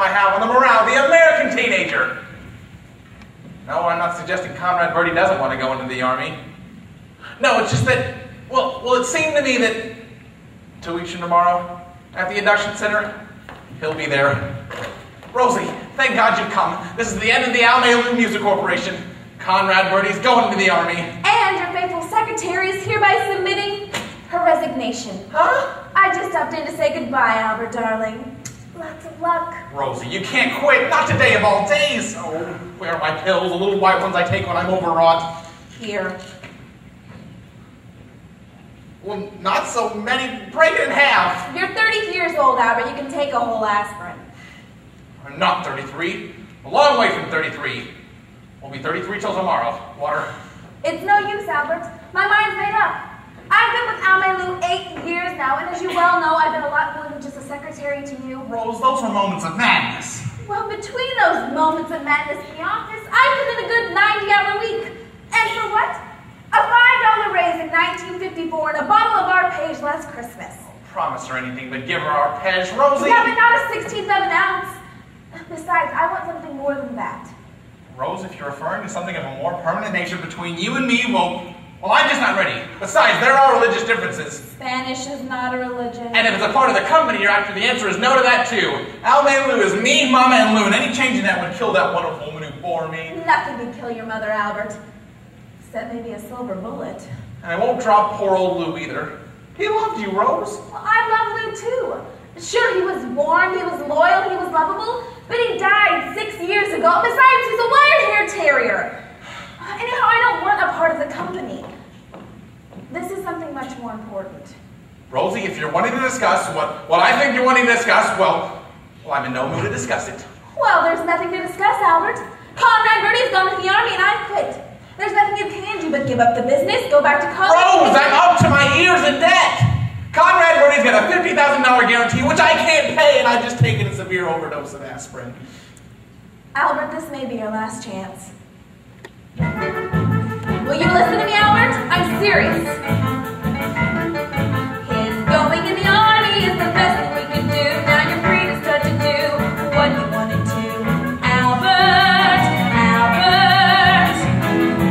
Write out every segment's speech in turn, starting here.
I have on the morale of the American teenager. No, I'm not suggesting Conrad Birdie doesn't want to go into the Army. No, it's just that, well, it seemed to me that 2 weeks from tomorrow, at the induction center, he'll be there. Rosie, thank God you've come. This is the end of the Almaylou Music Corporation. Conrad Birdie's going to the Army. And your faithful secretary is hereby submitting her resignation. Huh? I just stopped in to say goodbye, Albert, darling. Lots of luck. Rosie, you can't quit. Not today of all days. Oh, where are my pills? The little white ones I take when I'm overwrought. Here. Well, not so many. Break it in half. You're 30 years old, Albert. You can take a whole aspirin. I'm not 33. A long way from 33. We'll be 33 till tomorrow. Water. It's no use, Albert. My mind's made up. I've been with Almaylou 8 years now, and as you well know, I've been a lot more than just a secretary to you. Rose, those were moments of madness. Well, between those moments of madness in the office, I put in a good 90-hour week. And for what? A $5 raise in 1954 and a bottle of our page last Christmas. Promise her anything but give her our page, Rosie. Yeah, but not a 16th of an ounce. Besides, I want something more than that. Rose, if you're referring to something of a more permanent nature between you and me, well, I'm just not ready. Besides, there are religious differences. Spanish is not a religion. And if it's a part of the company you're after, the answer is no to that too. Almaylou is me, Mama, and Lou, and any change in that would kill that wonderful woman who bore me. Nothing can kill your mother, Albert. Except maybe a silver bullet. And I won't drop poor old Lou either. He loved you, Rose. Well, I love Lou too. Sure, he was warm, he was loyal, he was lovable, but he died 6 years ago. Besides, he's a wire-haired terrier. Anyhow, I don't want a part of the company. This is something much more important. Rosie, if you're wanting to discuss what I think you're wanting to discuss, well, I'm in no mood to discuss it. Well, there's nothing to discuss, Albert. Conrad Birdie's gone to the Army and I've quit. There's nothing you can do but give up the business, go back to college. Rose, I'm up to my ears in debt. Conrad Birdie's got a $50,000 guarantee, which I can't pay, and I've just taken a severe overdose of aspirin. Albert, this may be your last chance. Will you listen to me, Albert? I'm serious. His going in the Army is the best thing we can do. Now you're free to start to do what you wanted to. Albert, Albert,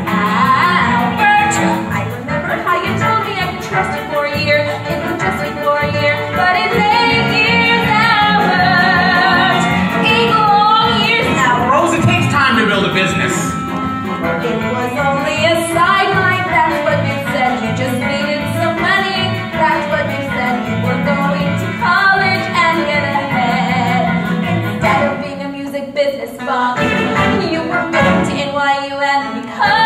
Albert. I remember how you told me I could trust you for a year. It was just for a year, but it's 8 years, Albert. 8 long years now. Rose, it takes time to build a business. It was only a sideline, that's what you said. You just needed some money, that's what you said. You were going to college and get ahead. Instead of being a music business bum, you were going to NYU and become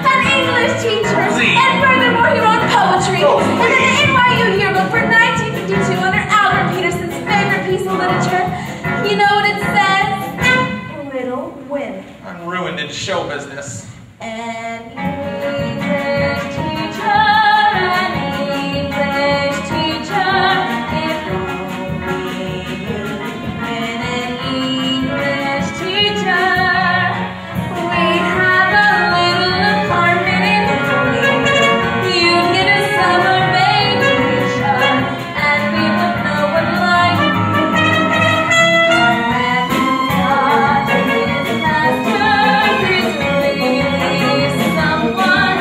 an English teacher. And furthermore, he wrote poetry. And in the NYU yearbook for 1952 under Albert Peterson's favorite piece of literature, you know what it says? Little Women. I'm ruined in show business. An English teacher, an English teacher. If only you'd been an English teacher, we'd have a little apartment in the country. You'd get a summer vacation, and we would know what life would be. Our man is his master, is really someone.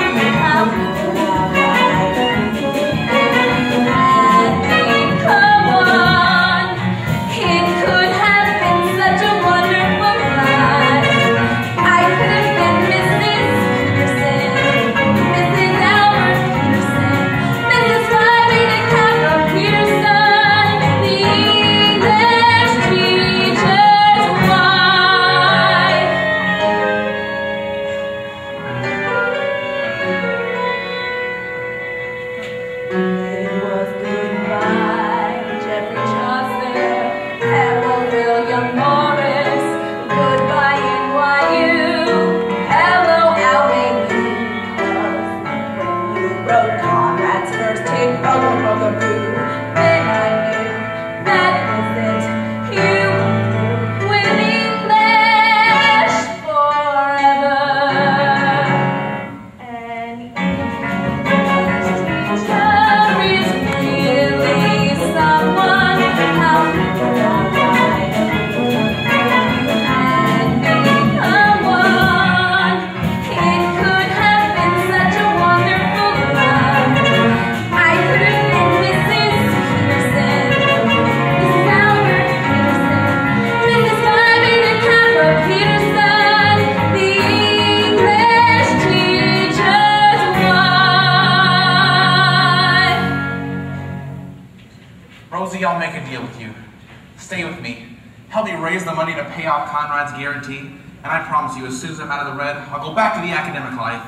help me raise the money to pay off Conrad's guarantee, and I promise you, as soon as I'm out of the red, I'll go back to the academic life.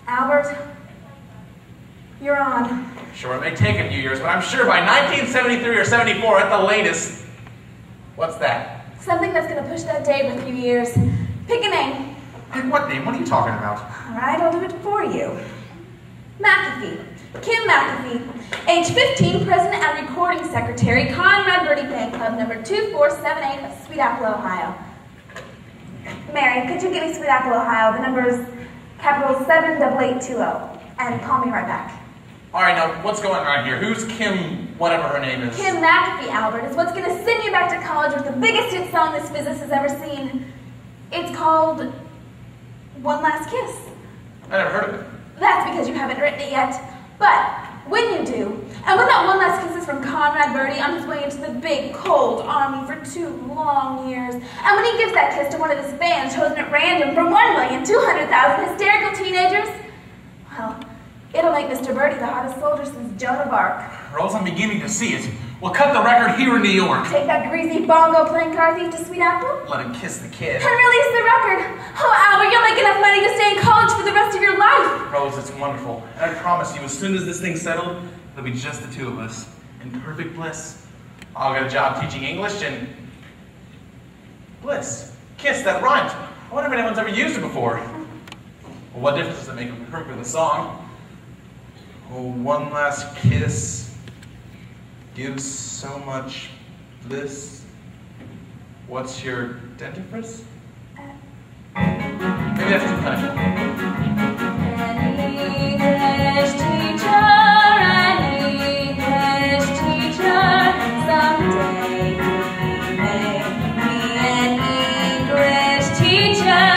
Albert, you're on. Sure, it may take a few years, but I'm sure by 1973 or 74 at the latest. What's that? Something that's going to push that date a few years. Pick a name. Pick what name? What are you talking about? All right, I'll do it for you. McAfee. Kim McAfee. Age 15, President and Recording Secretary, Conrad Birdie Fan Club, number 2478 of Sweet Apple, Ohio. Mary, could you give me Sweet Apple, Ohio? The number is capital 78820. And call me right back. All right, now, what's going on here? Who's Kim, whatever her name is? Kim McAfee, Albert, is what's going to send you back to college with the biggest hit song this business has ever seen. It's called One Last Kiss. I never heard of it. That's because you haven't written it yet. But when you do, and when that one last kiss is from Conrad Birdie on his way into the big, cold army for 2 long years, and when he gives that kiss to one of his fans chosen at random from 1,200,000 hysterical teenagers, well, it'll make Mr. Birdie the hottest soldier since Joan of Arc. Rose, I'm beginning to see it. We'll cut the record here in New York. Take that greasy bongo playing car thief to Sweet Apple. Let him kiss the kid. And release the record. Oh, Albert, you'll make enough money to stay in college for the rest of your life. Rose, it's wonderful. And I promise you, as soon as this thing's settled, it'll be just the two of us. In perfect bliss. I'll get a job teaching English and... bliss. Kiss, that rhymes. I wonder if anyone's ever used it before. Well, what difference does it make with the song? Oh, one last kiss gives so much bliss. What's your dentifrice? Maybe that's too clinical. An English teacher, someday he may be an English teacher.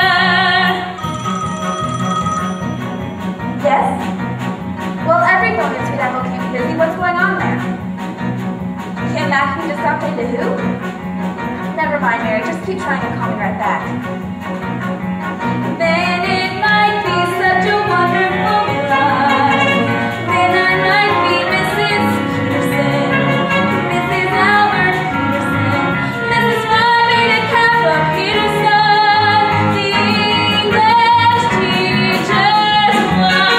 Yes? Well, every phone in Sweet Apple can't be busy. What's going on there? Kim McAfee just stopped into who? Never mind, Mary. Just keep trying and call me right back. Then it might be such a wonderful life. Then I might be Mrs. Peterson, Mrs. Albert Peterson, Mrs. Bye Kappa Peterson, the English teacher's wife.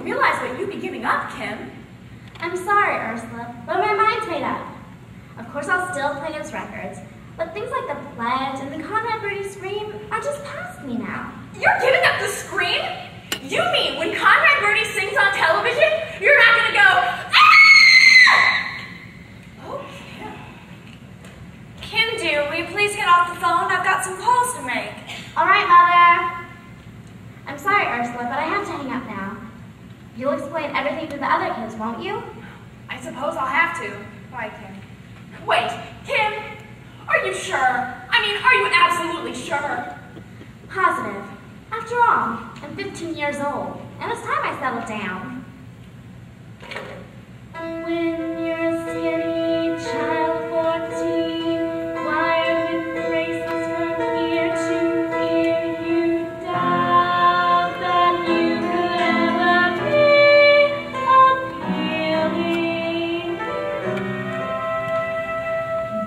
do realize what you'd be giving up, Kim. I'm sorry, Ursula, but my mind's made up. Of course, I'll still play his records, but things like the Pledge and the Conrad Birdie Scream are just past me now. You're giving up the Scream? You mean when Conrad Birdie sings on television, you're not going to go, ah! Oh, Kim, dear, will you please get off the phone? I've got some calls to make. All right, Mother. I'm sorry, Ursula, but I have to hang up now. You'll explain everything to the other kids, won't you? I suppose I'll have to. Why, Kim? Wait, Kim, are you sure? I mean, are you absolutely sure? Positive. After all, I'm 15 years old, and it's time I settled down. When you're a skinny child 14, wired with braces from ear to ear, you doubt that you could ever be appealing.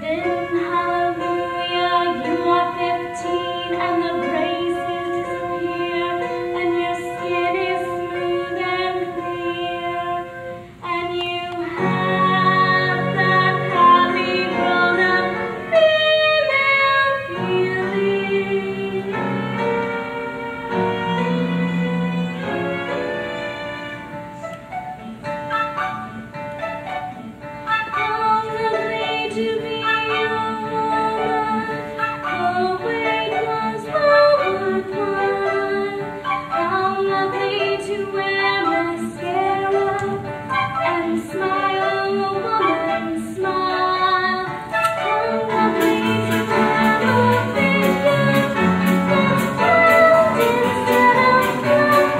Then, hallelujah, you are 15, and the braces disappear, and your skin is smooth and clear, and you have that happy grown-up female feeling. How lovely to be a woman, the weight was lowered one. How lovely to wear mascara and smile, a woman's smile. How lovely to have a figure that's round instead of flat.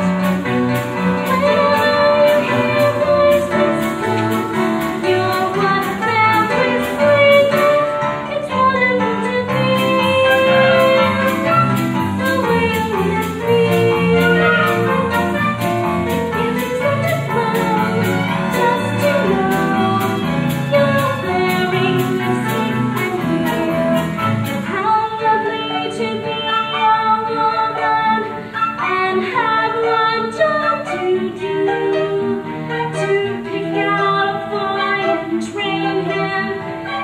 When you hear voices sing, you're what families sing. It's wonderful to be the way you would be. It's such a flow just to know you're wearing the same career. How lovely to be a woman and have one job to do, to pick out a boy and train him,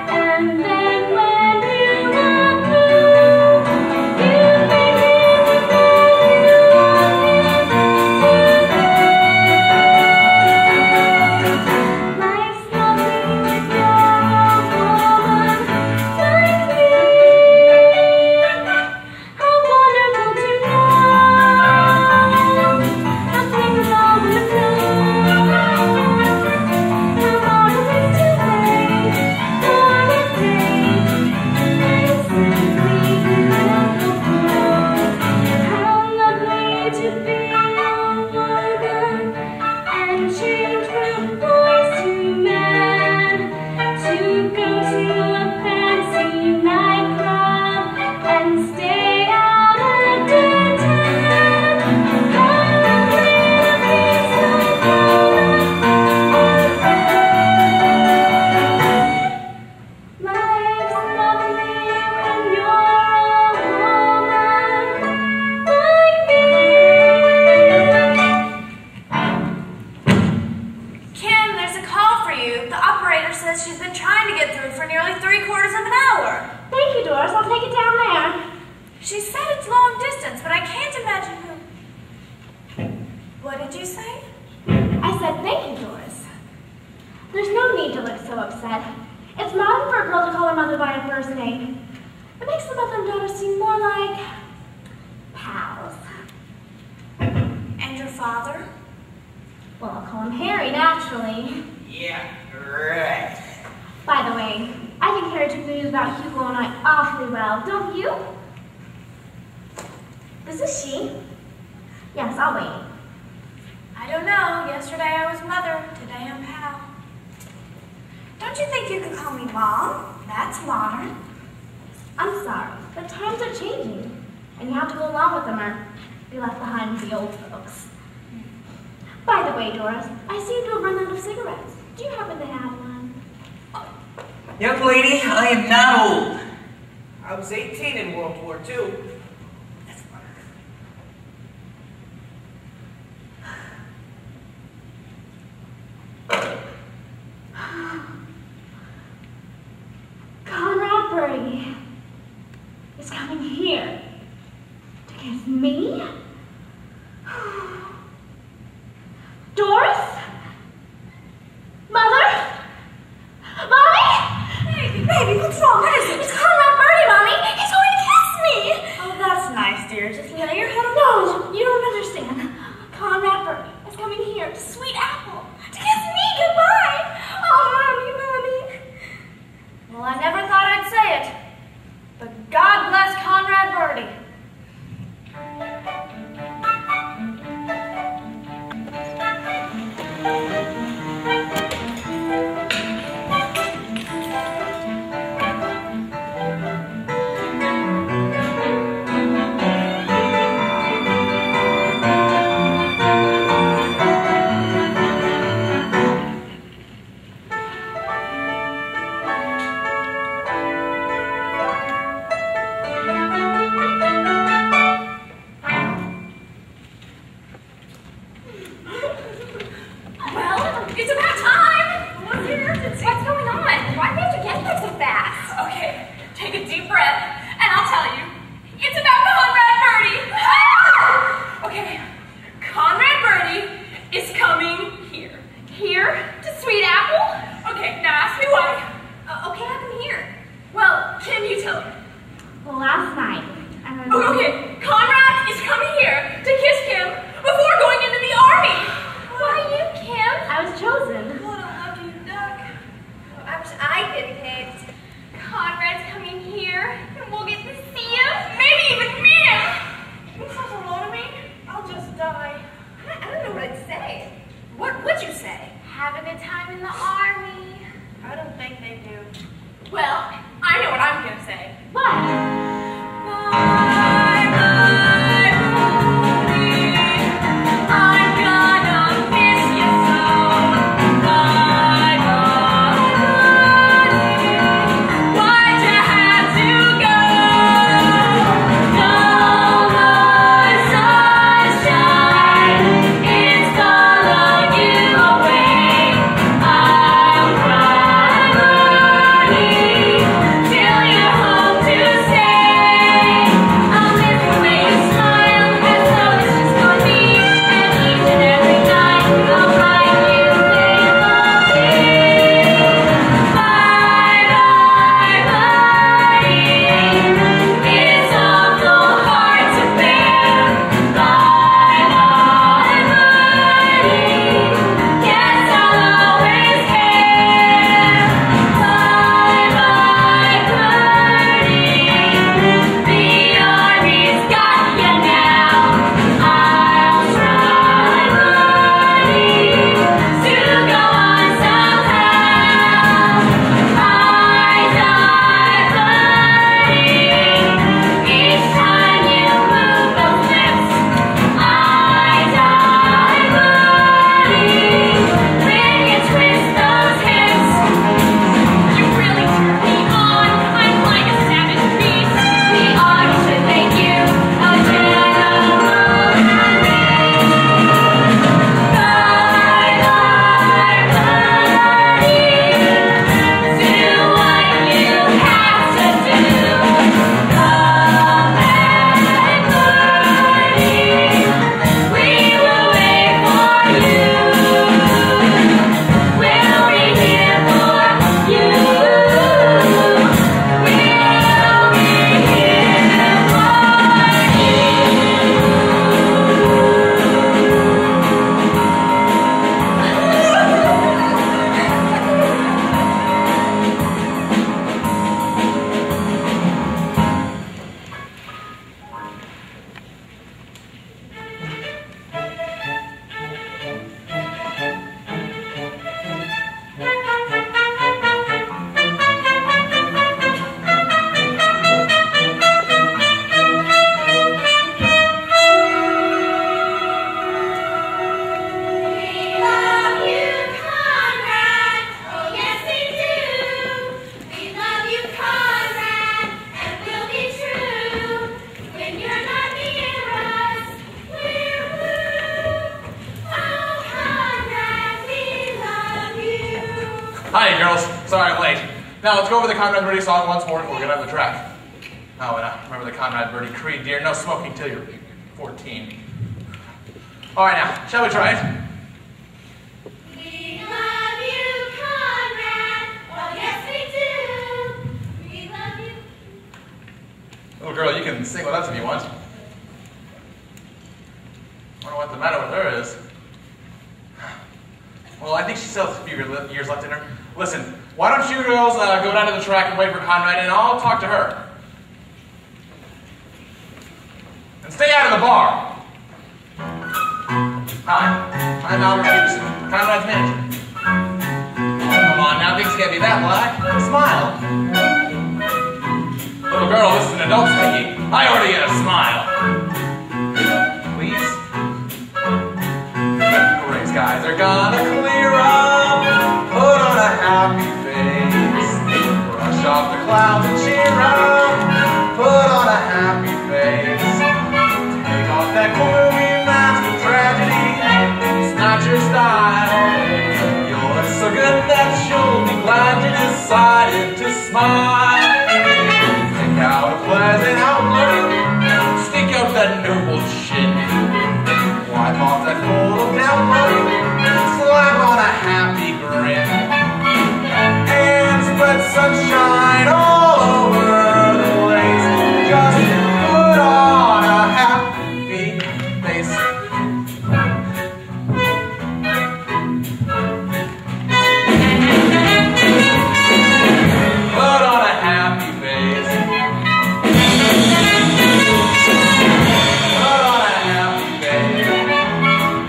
and then when you are through, you make him the man you want him to be. Life's lovely when you're a woman like me. How wonderful to know nothing wrong with love. How marvelous to wait for a day and simply beautiful. How lovely to be a woman and change from boys to men, to go to a fancy nightclub and stay out until 10. How lovely to be so grown up. Life's lovely when you're a woman like me. Kim, there's a call for you. The operator says she's been trying to get through for nearly 3/4 of an hour. Thank you, Doris. I'll take it down there. She said it's long distance, but I can't imagine who. What did you say? I said thank you, Doris. There's no need to look so upset. It's modern for a girl to call her mother by her first name. It makes the mother and daughter seem more like pals. And your father? Well, I'll call him Harry, naturally. Yeah, right. By the way, I think Harry took the news about Hugo and I awfully well, don't you? This is she. Yes, I'll wait. I don't know. Yesterday I was mother. Today I'm pal. Don't you think you could call me Mom? That's modern. I'm sorry, but times are changing, and you have to go along with them or be left behind with the old folks. By the way, Doris, I seem to have run out of cigarettes. Do you happen to have one? Young lady, I am not old. I was 18 in World War II. Doris? Mother? Mommy? Baby, what's wrong? What is it? It's Conrad Birdie, Mommy. He's going to kiss me. Oh, that's nice, dear. Just lay your head on. No, you don't understand. Conrad Birdie is coming here to Sweet Apple to kiss me goodbye. Oh, Mommy. Well, I never thought I'd say it, but God bless Conrad Birdie. Hi, girls. Sorry I'm late. Now, let's go over the Conrad Birdie song once more before we get on the track. Oh, and remember the Conrad Birdie creed, dear. No smoking till you're 14. All right, now, shall we try it? can sing with us if you want. I wonder what the matter with her is. Well, I think she still has a few years left in her. Listen, why don't you girls go down to the track and wait for Conrad, and I'll talk to her. And stay out of the bar. Hi, I'm Albert Gibson, Conrad's manager. Come on now, things can't be that black. Smile. Little girl, this is an adult speaking. I already get a smile. Please? Race guys are gonna clear up. Put on a happy face. Brush off the clouds and cheer up. Put on a happy face. Take off that gloomy mask of tragedy. It's not your style. You'll look so good that you'll be glad you decided to smile. Pick out a pleasant outlook. Stick out that noble chin. Wipe off that full of down look. Slap on a happy grin. And spread sunshine all over the place. Just put on a happy face. Put on a happy face. Put on a happy face.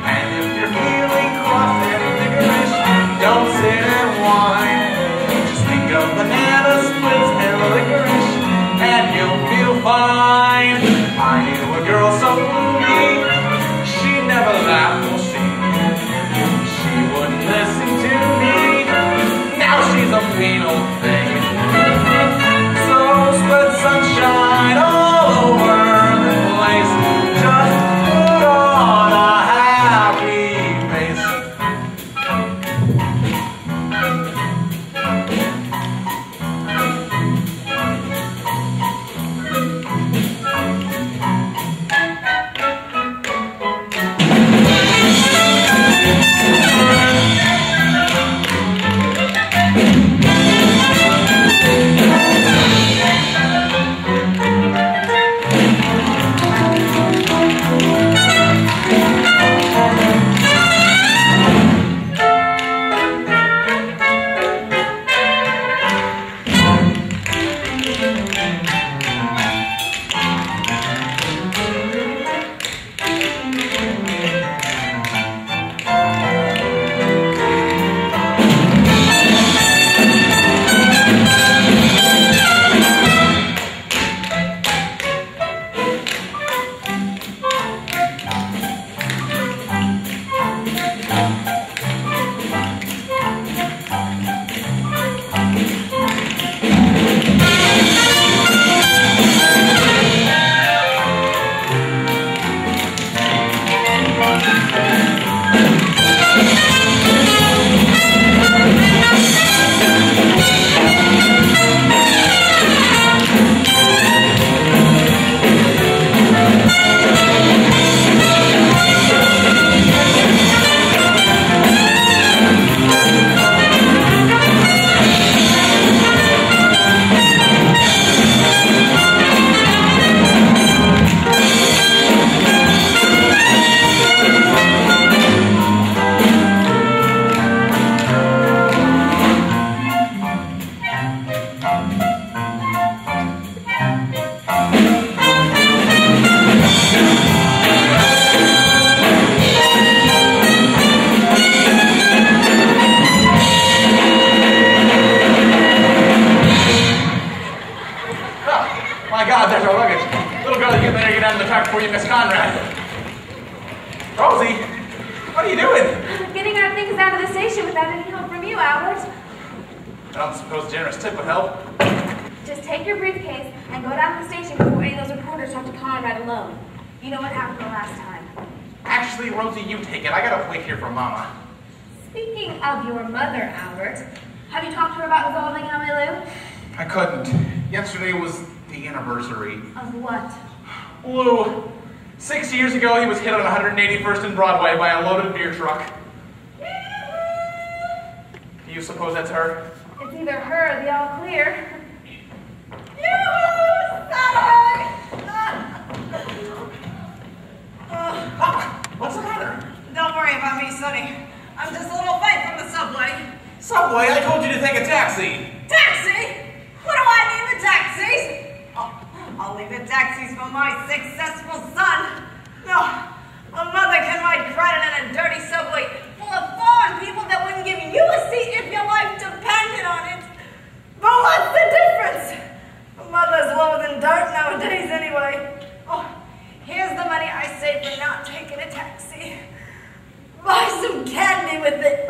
And if you're feeling cross and licorice, don't sit and whine. Just think of banana splits and licorice, and you'll feel fine. I knew a girl so moody, she never laughed or sing. She wouldn't listen to me, now she's a mean old thing. So spread sunshine all over the place. Just put on a happy face. My God, there's our luggage. Little girl, you better get down to the truck before you miss Conrad. Rosie, what are you doing? Getting our things out of the station without any help from you, Albert. I don't suppose a generous tip would help. Just take your briefcase and go down to the station before any of those reporters talk to Conrad alone. You know what happened the last time. Actually, Rosie, you take it. I gotta wait here for Mama. Speaking of your mother, Albert, have you talked to her about resolving Lou? I couldn't. Yesterday was the anniversary. Of what? Lou. 6 years ago, he was hit on 181st and Broadway by a loaded beer truck. Do you suppose that's her? It's either her or the all clear. Yoo-hoo! Saturday! Mama, what's the matter? Don't worry about me, Sonny. I'm just a little late from the subway. Subway, I told you to take a taxi. Taxi? What do I need the taxis? Oh, I'll leave the taxis for my successful son. No, a mother can ride credit in a dirty subway full of foreign people that wouldn't give you a seat if your life depended on it. But what's the difference? A mother's lower than dirt nowadays anyway. Oh, here's the money I saved for not taking a taxi. Buy some candy with it.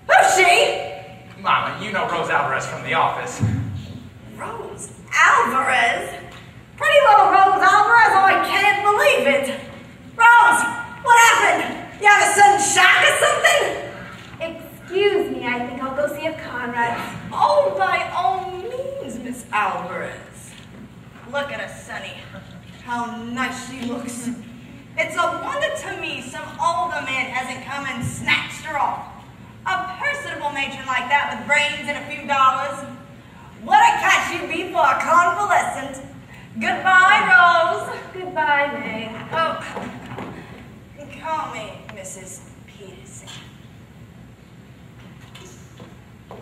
Who's she? Mama, you know Rose Alvarez from the office. Rose Alvarez? Pretty little Rose Alvarez? Oh, I can't believe it. Rose, what happened? You have a sudden shock or something? Excuse me, I think I'll go see if Conrad. Oh, by all means, Miss Alvarez. Look at her, Sonny. How nice she looks. It's a wonder to me some older man hasn't come and snatched her off. A personable matron like that with brains and a few dollars. What a catch you'd be for a convalescent. Goodbye, Rose. Goodbye, May. Oh, call me Mrs. Peterson.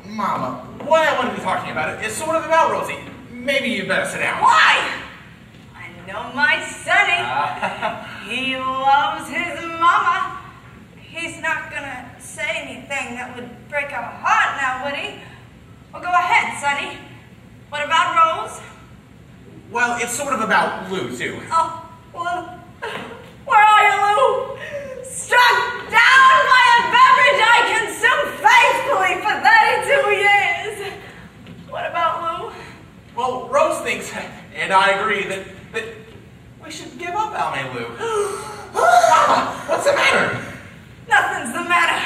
Mama, what I want to be talking about is sort of about Rosie. Maybe you better sit down. Why? I know my Sonny. He loves his mama. He's not gonna say anything that would break our heart now, would he? Well, go ahead, Sonny. What about Rose? Well, it's sort of about Lou, too. Oh, well, where are you, Lou? Struck down by a beverage I consumed faithfully for 32 years. What about Lou? Well, Rose thinks, and I agree, that we should give up Alme Lou. Mama, what's the matter? Nothing's the matter.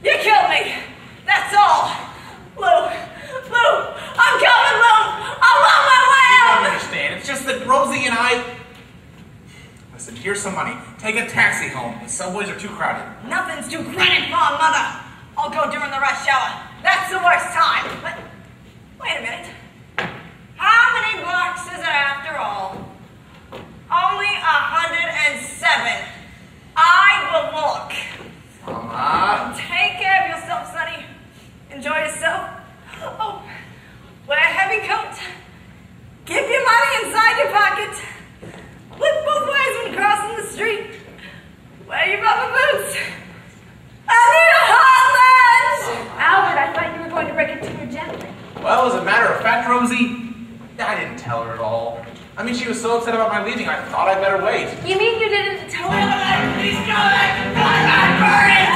You killed me. That's all. Lou, I'm coming, Lou. I'm on my way You out. don't understand. It's just that Rosie and I... Listen, here's some money. Take a taxi home. The subways are too crowded. Nothing's too crowded for a mother. I'll go during the rush hour. That's the worst time. But wait a minute. How many blocks is it after all? Only 107. I will walk. Mama. Take care of yourself, Sonny. Enjoy yourself. Oh, wear a heavy coat. Keep your money inside your pocket. Look both ways when crossing the street. Wear your rubber boots. I need a hot lunch. Albert, I thought you were going to break it to her gently. Well, as a matter of fact, Rosie, I didn't tell her at all. I mean, she was so upset about my leaving, I thought I'd better wait. You mean you didn't tell her? He's coming. Bye Birdie.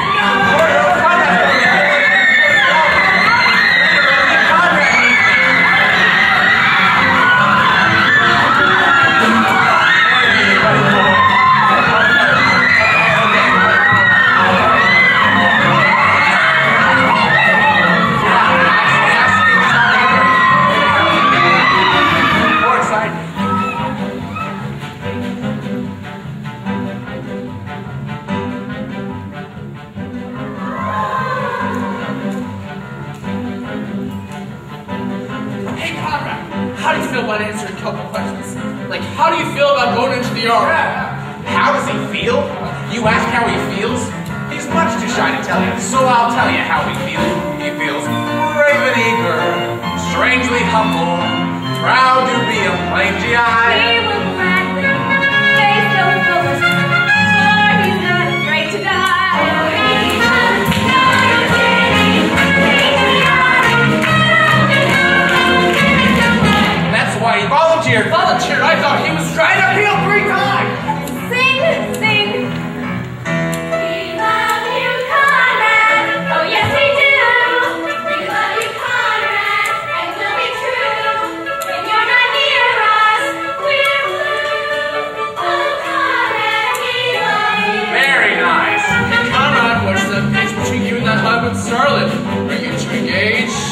about answering a couple questions. Like, how do you feel about going into the army? How does he feel? You ask how he feels? He's much too shy to tell you, so I'll tell you how he feels. He feels brave and eager, strangely humble, proud to be a plain GI. He will gladly face the fullest, for he's not afraid to die. That's why he volunteered. Volunteered? I thought he was trying to appeal 3 times. Sing, sing. We love you, Conrad. Oh, yes, we do. We love you, Conrad. And we'll be true. When you're not near us, we're blue. Oh, Conrad, we love you. Very nice. Hey, Conrad, what's the pitch between you and that husband Starlet? Are you two engaged?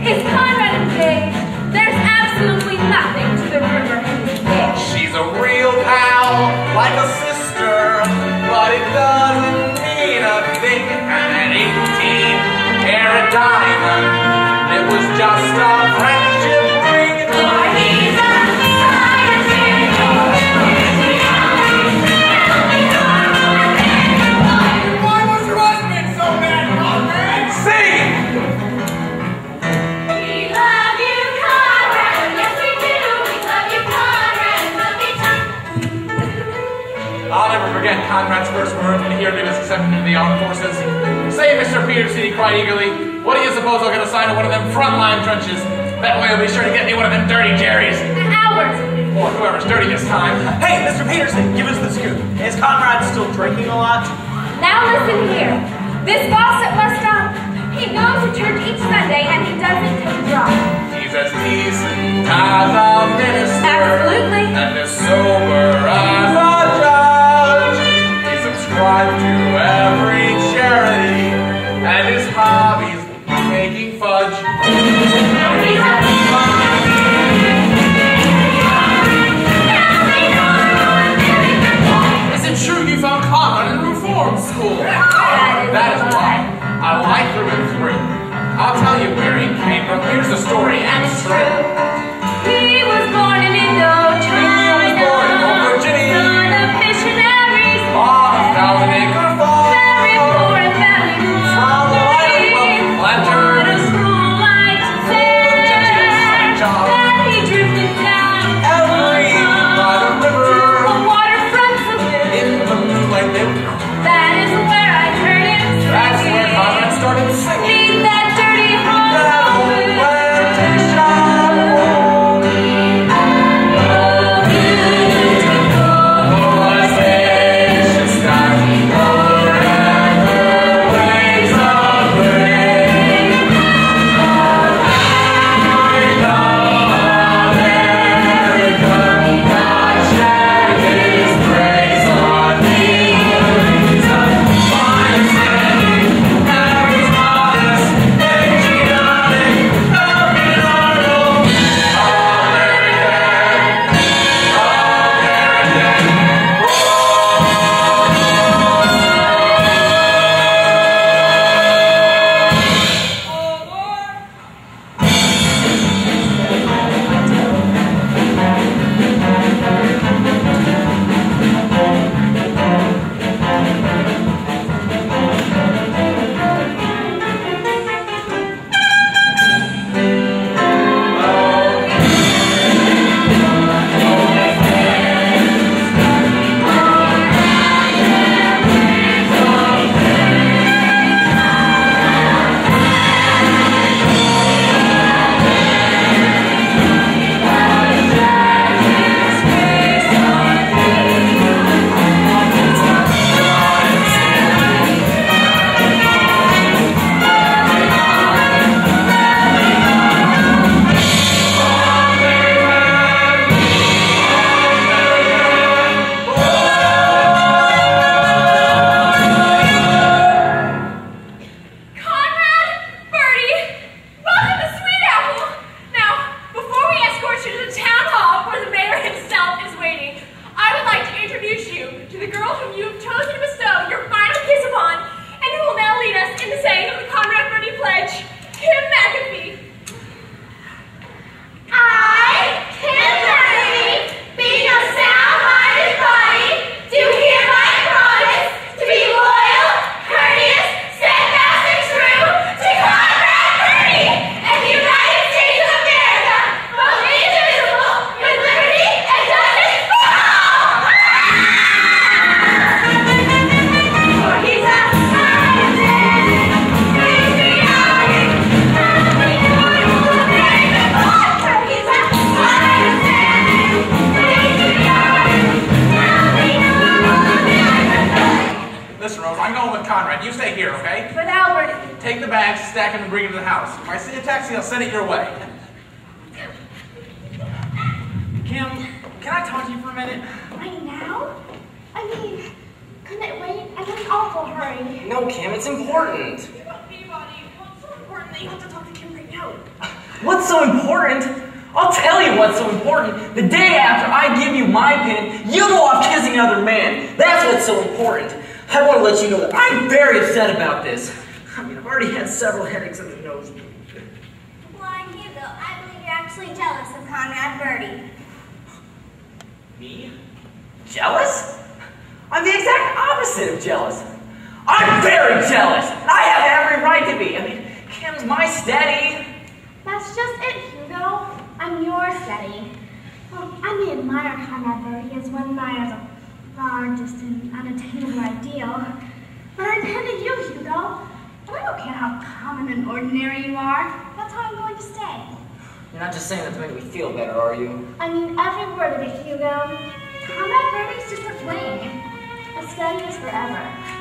Is Conrad engaged? There's absolutely nothing to the rumor he's engaged. She's a real pal, like a sister, but it doesn't mean a thing. An 18-carat diamond, it was just a friendship ring. For he's a scientist. I'll never forget Conrad's first words when he heard he was accepted into the armed forces. Say, Mr. Peterson, he cried eagerly, what do you suppose I'll get assigned to one of them frontline trenches? That way I'll be sure to get me one of them dirty Jerrys. Albert! Or whoever's dirty this time. Hey, Mr. Peterson, give us the scoop. Is Conrad still drinking a lot? Now listen here. This gossip must stop. He goes to church each Sunday and he doesn't take a drop. He's as decent as a minister. Absolutely. And as sober as a judge. He subscribes to every charity. And his hobby's making fudge. Is it true you found Conrad in reform school? That is why I like through and through. I'll tell you where he came from. Here's the story, and it's true. He was born in Indochina. He was born in Old Virginia. Son of missionaries. On a 1,000-acre farm. Very poor and very From the light of lanterns. What a cruel life to bear. Then he drifted down Every by the river. a waterfront saloon. In the moonlight they would cry. That is where I heard him sing. That's where Conrad started singing. Beat that dirty That old home. plantation road. Forsaken sky, forever waves of rain. I love America, God shed His grace on me. Fine standing, Harry's modest, patriotic, American, Conrad, Birdie, welcome to Sweet Apple. Now, before we escort you to the town hall where the mayor himself is waiting, I would like to introduce you to the girl whom you have chosen to bestow your final kiss upon, and who will now lead us in the saying of the Conrad Birdie Pledge, Kim McAfee. I, Kim McAfee, being of sound-minded body, do hereby promise to be loyal, courteous, steadfast, and true to Conrad Birdie and the United States of America, both indivisible, with liberty and justice for all. For he's a scientist, patriotic, happy, loyal, American born. For he's a scientist, patriotic, happy, loyal, American born. Listen, Rose, I'm going with Conrad. You stay here, okay? But Albert, Take the bags, stack them, and bring them to the house. If I see a taxi, I'll send it your way. Kim, can I talk to you for a minute? Right now? I mean, couldn't it wait? I'm in an awful hurry. No, Kim, it's important. Peabody, what's so important that you have to talk to Kim right now? What's so important? I'll tell you what's so important. The day after I give you my pin, you go off kissing another man. That's what's so important. I want to let you know that I'm very upset about this. I mean, I've already had several headaches in the nose. Why, Hugo, I believe you're actually jealous of Conrad Birdie. Me? Jealous? I'm the exact opposite of jealous. I'm very jealous. I have every right to be. I mean, Kim's my steady. That's just it, Hugo. I'm your steady. Well, I may admire Conrad Birdie as one admires a are just an unattainable ideal. But I depend on you, Hugo. And I don't care how common and ordinary you are. That's how I'm going to stay. You're not just saying that to make me feel better, are you? I mean every word of it, Hugo. Comrade Birdie's just a fling. A study is forever.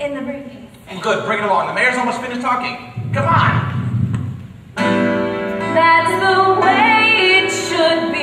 In the briefcase. Good, bring it along. The mayor's almost finished talking. Come on. That's the way it should be.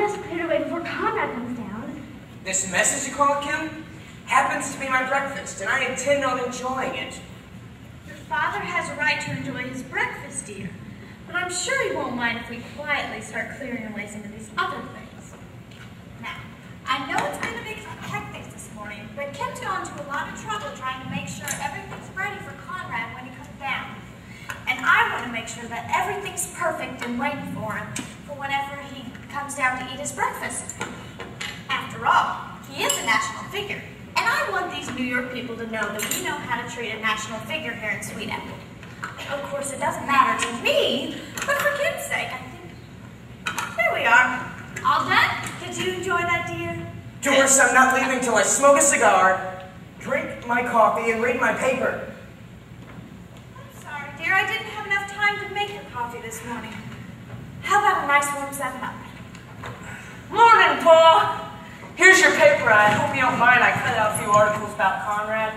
best clear it away before Conrad comes down. This mess, as you call it, Kim, happens to be my breakfast, and I intend on enjoying it. Your father has a right to enjoy his breakfast, dear. But I'm sure he won't mind if we quietly start clearing away some of these other things. Now, I know it's been a bit hectic this morning, but Kim's gone to a lot of trouble trying to make sure everything's ready for Conrad when he comes down. And I want to make sure that everything's perfect and waiting for him for whenever he comes down to eat his breakfast. After all, he is a national figure. And I want these New York people to know that we know how to treat a national figure here in Sweet Apple. Of course, it doesn't matter to me, but for Kim's sake, I think. There we are. All done? Did you enjoy that, dear? Doris, I'm not leaving till I smoke a cigar, drink my coffee, and read my paper. I'm sorry, dear. I didn't have enough time to make your coffee this morning. How about a nice warm 7-Up? Morning, Paul. Here's your paper. I hope you don't mind. I cut out a few articles about Conrad.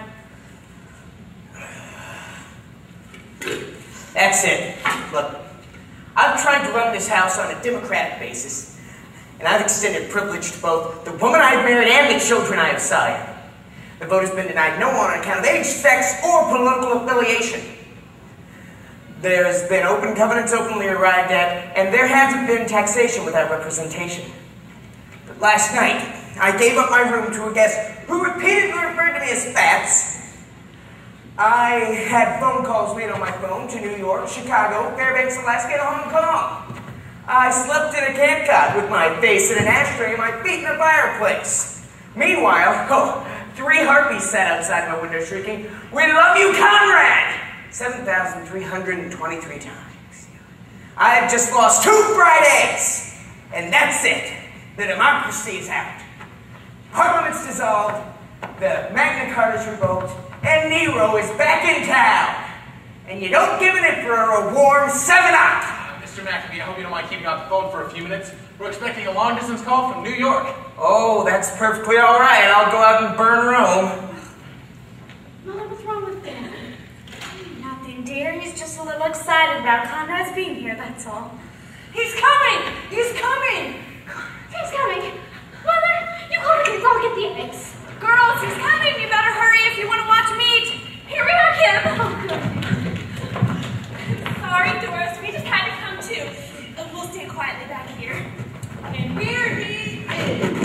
That's it. Look, I've tried to run this house on a democratic basis, and I've extended privilege to both the woman I've married and the children I have sired. The vote has been denied no one on account of age, sex, or political affiliation. There's been open covenants openly arrived at, and there hasn't been taxation without representation. But last night, I gave up my room to a guest who repeatedly referred to me as Fats. I had phone calls made on my phone to New York, Chicago, Fairbanks, Alaska, and Hong Kong. I slept in a camp cot with my face in an ashtray and my feet in a fireplace. Meanwhile, 3 harpies sat outside my window shrieking, "We love you, Conrad!" 7,323 times. I have just lost 2 fried eggs, and that's it. The democracy is out. Parliament's dissolved, the Magna Carta's revoked, and Nero is back in town. And you don't give it for a warm 7-Up. Mr. McAfee, I hope you don't mind keeping on the phone for a few minutes. We're expecting a long-distance call from New York. Oh, that's perfectly all right. I'll go out and burn Rome. Mother, what's wrong with Dad? Nothing, dear. He's just a little excited about Conrad's being here, that's all. He's coming! He's coming! He's coming. Mother, you go get the eggs. Girls, he's coming! You better hurry if you want to watch him eat! Here we are, Kim! Oh, good. Sorry, Doris. We just had to come too. We'll stay quietly back here. And here he is.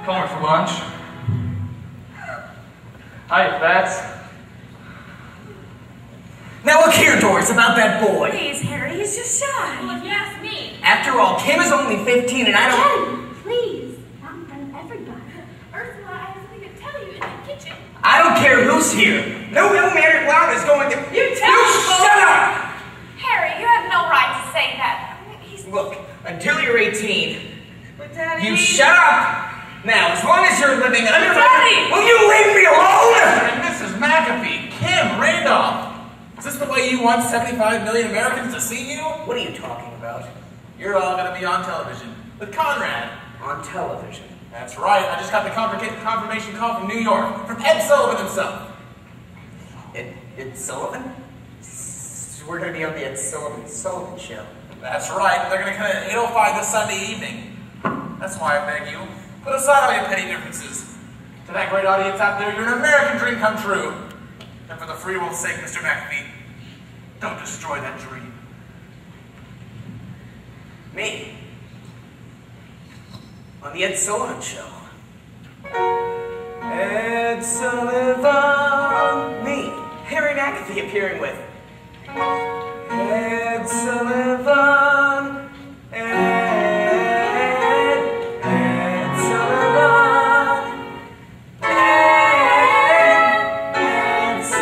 Calling for lunch. Hi, Fats. Now look here, Doris, about that boy. Please, Harry, he's just shy. Well, if you ask me. After all, Kim is only 15 and I don't... Daddy, please. Not in front of everybody. Ursula, I have something to tell you in the kitchen. I don't care who's here. No ill-mannered loud is going to... You tell me, shut up! Harry, you have no right to say that. Look, until you're 18, But Daddy... you shut up! Now, as long as you're living under... Daddy! Will you leave me alone? And Mrs. McAfee, Kim Randolph. Is this the way you want 75 million Americans to see you? What are you talking about? You're all going to be on television with Conrad. On television. That's right. I just got the confirmation call from New York, from Ed Sullivan himself. Ed Sullivan? We're going to be on the Ed Sullivan show. That's right. They're going to come in at 8:05 this Sunday evening. That's why I beg you, put aside all your petty differences. To that great audience out there, you're an American dream come true. And for the free world's sake, Mr. McAfee, don't destroy that dream. Me? On the Ed Sullivan show. Ed Sullivan. Me, Harry McAfee, appearing with Ed Sullivan. Ed Sullivan. Ed Sullivan.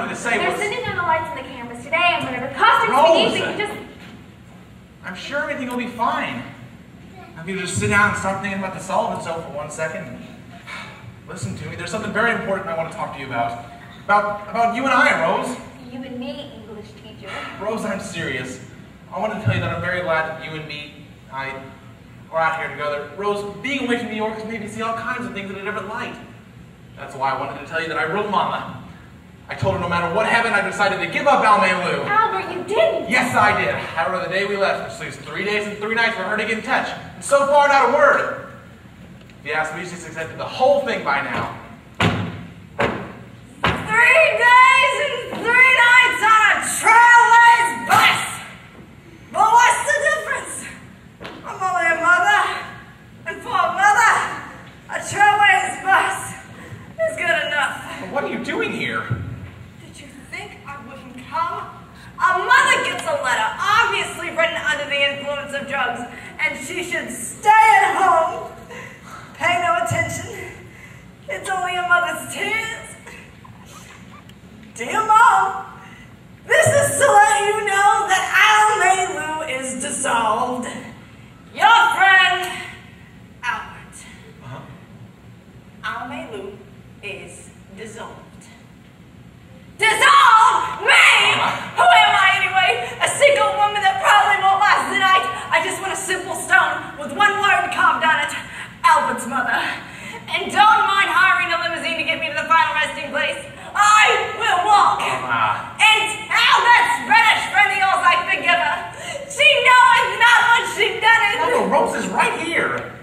wanted to say They're was... sending in the lights and the cameras today, and whatever costumes Rose! we need, we can just... I'm sure everything will be fine. If you just sit down and start thinking about the Sullivan Show for 1 second. Listen to me, there's something very important I want to talk to you about. About you and I, Rose. You and me, English teacher. Rose, I'm serious. I wanted to tell you that I'm very glad that you and me, we're out here together. Rose, being away from New York has made me see all kinds of things in a different light. That's why I wanted to tell you that I wrote Mama. I told her no matter what happened, I decided to give up Almaylou. Albert, you didn't! Yes, I did. I wrote her the day we left, which leaves 3 days and 3 nights for her to get in touch. And so far, not a word. If you ask me, she's accepted the whole thing by now. 3 days and 3 nights on a trailways bus! Well, what's the difference? I'm only a mother, and for a mother, a trailways bus is good enough. But what are you doing here? Did you think I wouldn't come? A mother gets a letter, obviously written under the influence of drugs, and she should stay at home. Pay no attention. It's only a mother's tears. Dear Mom, this is to let you know that Almaylou is dissolved. Your friend, Albert. Almaylou is dissolved. Dissolved? Me? Who am I anyway? A single woman that probably won't last the night. I just want a simple stone with one word carved on it. Albert's mother. And don't mind hiring a limousine to get me to the final resting place. I will walk. And Albert's British friend of yours, I forgive her. She knows not what she done it. No, Rose is right here.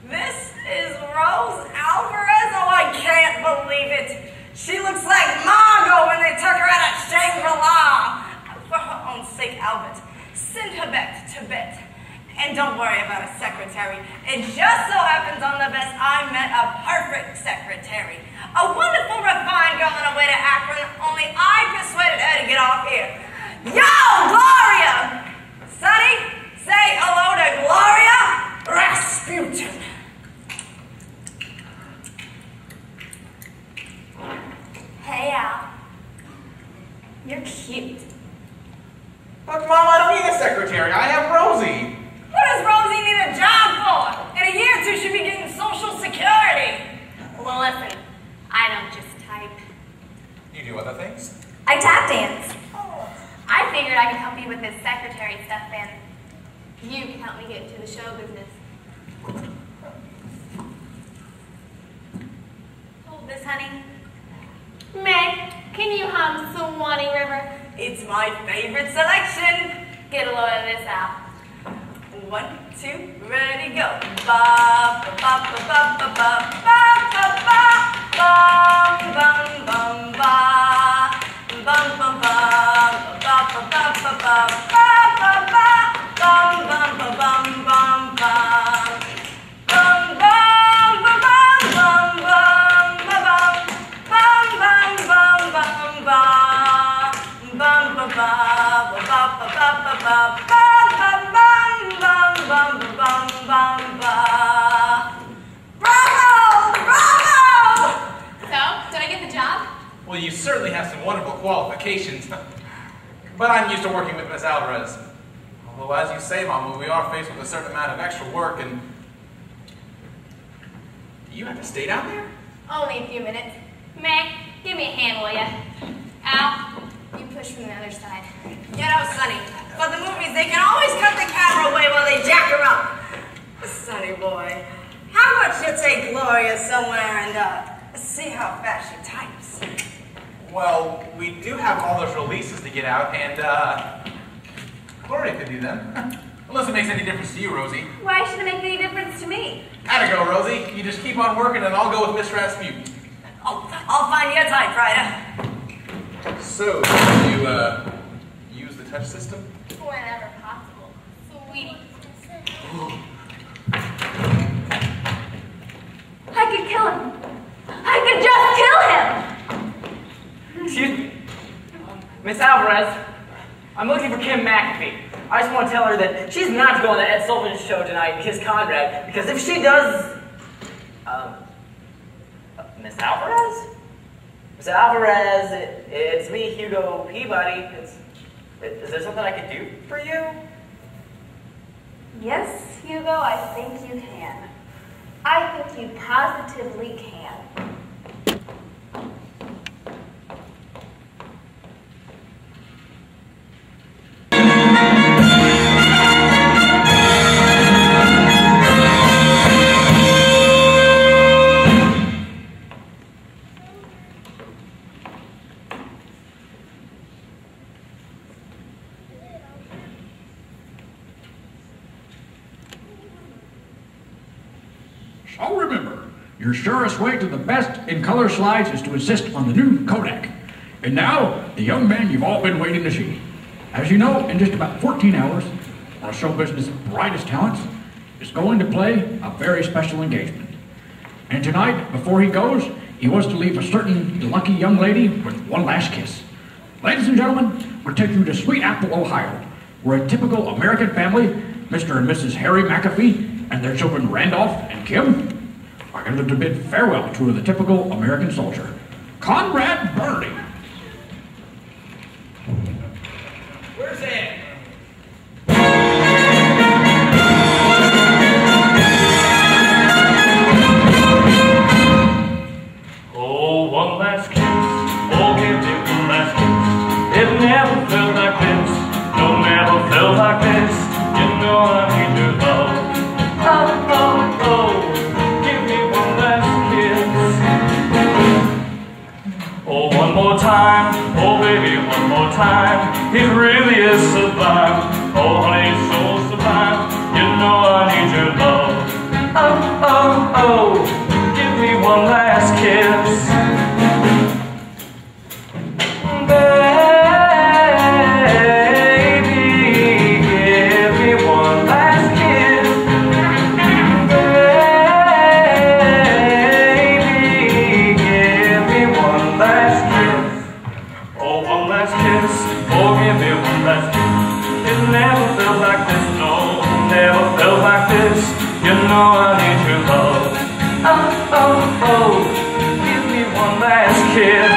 This is Rose Alvarez? Oh, I can't believe it. She looks like Margot when they took her out of Shangri-La. For her own sake, Albert, send her back to Tibet. And don't worry about a secretary. It just so happens on the best I met a perfect secretary. A wonderful, refined girl on her way to Akron, only I persuaded her to get off here. Yo, Gloria! Sonny, say hello to Gloria Rasputin. Hey, Al. You're cute. But Mom, I don't need a secretary. I have Rosie. What does Rosie need a job for? In a year or two, she'll be getting Social Security. Well, listen, I don't just type. You do other things? I tap dance. I figured I could help you with this secretary stuff, and you can help me get into the show business. Hold this, honey. Meg, can you hum Swanee River? It's my favorite selection. Get a load of this out. 1, 2, ready, go. Ba ba ba ba ba ba ba ba ba bum bum bum ba bum bum ba ba ba ba ba ba ba ba ba bum bum ba bum bum ba bum bum ba bum bum bum ba bum bum bum bum bum ba bum ba ba ba ba ba ba ba ba bum bum bum bum ba. Bravo! Bravo! So, did I get the job? Well, you certainly have some wonderful qualifications. But I'm used to working with Miss Alvarez. Although, as you say, Mama, we are faced with a certain amount of extra work, and... Do you have to stay down there? Only a few minutes. Meg, give me a hand, will ya? Al, you push from the other side. You know, Sonny, for the movies, they can always cut the camera away while they jack her up. Sonny boy, how about you take Gloria somewhere and see how fast she types? Well, we do have all those releases to get out, and, Gloria could do them. Unless it makes any difference to you, Rosie. Why should it make any difference to me? Gotta go, Rosie. You just keep on working, and I'll go with Miss Rasputin. I'll find you a typewriter. So, do you use the touch system? Whenever possible. Sweetie. I could kill him. I could just kill him! Excuse me. Miss Alvarez, I'm looking for Kim McAfee. I just want to tell her that she's not to go on the Ed Sullivan show tonight and kiss Conrad, because if she does... Miss Alvarez? Mr. Alvarez, it's me, Hugo Peabody. Is there something I could do for you? Yes, Hugo, I think you can. I think you positively can. So remember, your surest way to the best in color slides is to insist on the new Kodak. And now, the young man you've all been waiting to see. As you know, in just about 14 hours, our show business brightest talents is going to play a very special engagement. And tonight, before he goes, he was to leave a certain lucky young lady with one last kiss. Ladies and gentlemen, we'll take you to Sweet Apple, Ohio, where a typical American family, Mr. and Mrs. Harry McAfee, and their children Randolph and Kim, are going to bid farewell to the typical American soldier, Conrad Birdie. Where's Ed? Oh, one last kiss. Oh, give me one last kiss. It never felt like this. No, never felt like this. You know I need your love. Oh, oh, oh. Give me one last kiss. Oh, one more time. Oh, baby, one more time. It really is sublime. Oh, honey, so sublime. You know I need your love. Oh, oh, oh. Give me one last kiss. You know I need your love. Oh, oh, oh, give me one last kiss.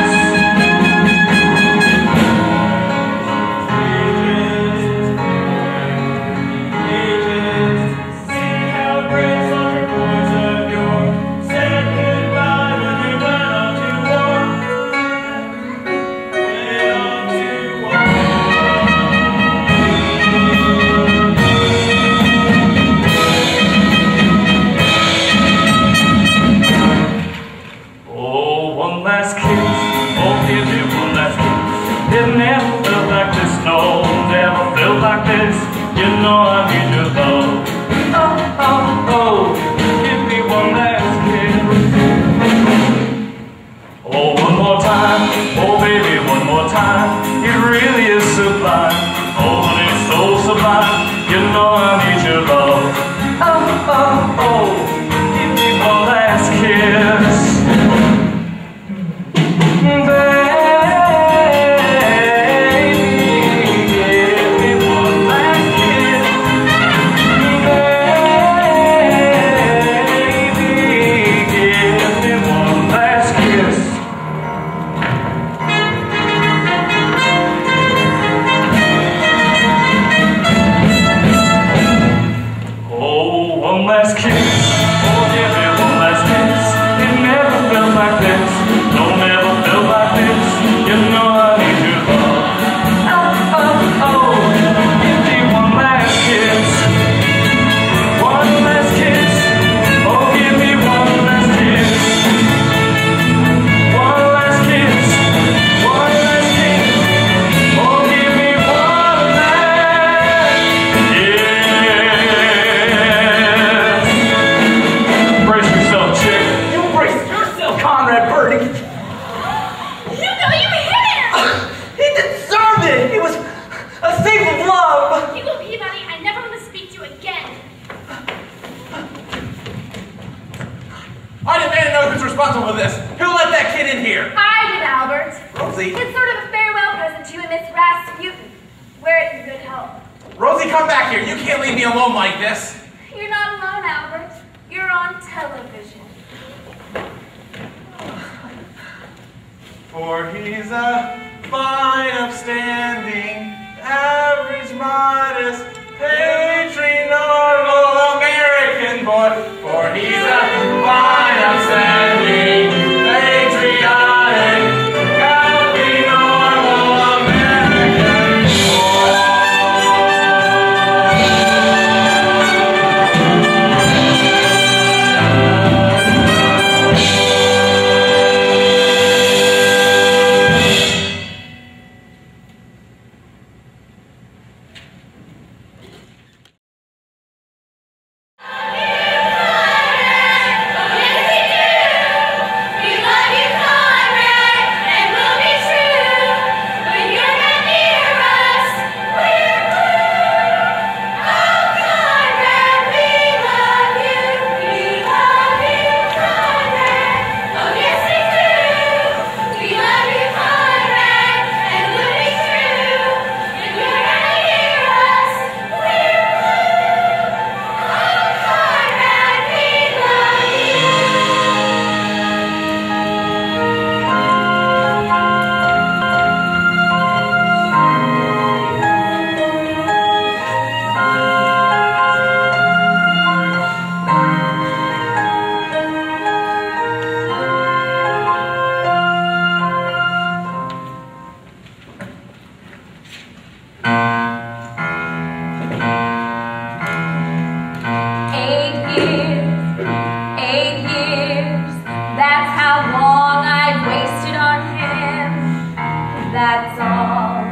See how brave soldier boys of yore said goodbye when they went off to war. Went off to war. One last kiss, oh give me one last kiss. It never felt like this, no, never felt like this. You know I need your love. Oh, oh, oh, give me one last kiss. Oh, one more time, oh baby, one more time. It really is sublime, oh honey, so sublime. You know I need your love. Oh, oh, oh, give me one last kiss. responsible for this? Who let that kid in here? I did, Albert. Rosie? It's sort of a farewell present to you and Miss Rasputin. Wear it in good health. Rosie, come back here. You can't leave me alone like this. You're not alone, Albert. You're on television. For he's a fine, upstanding, average, modest, patron, normal American boy. For he's a fine, upstanding, patriotic, healthy, normal American boy. That's all,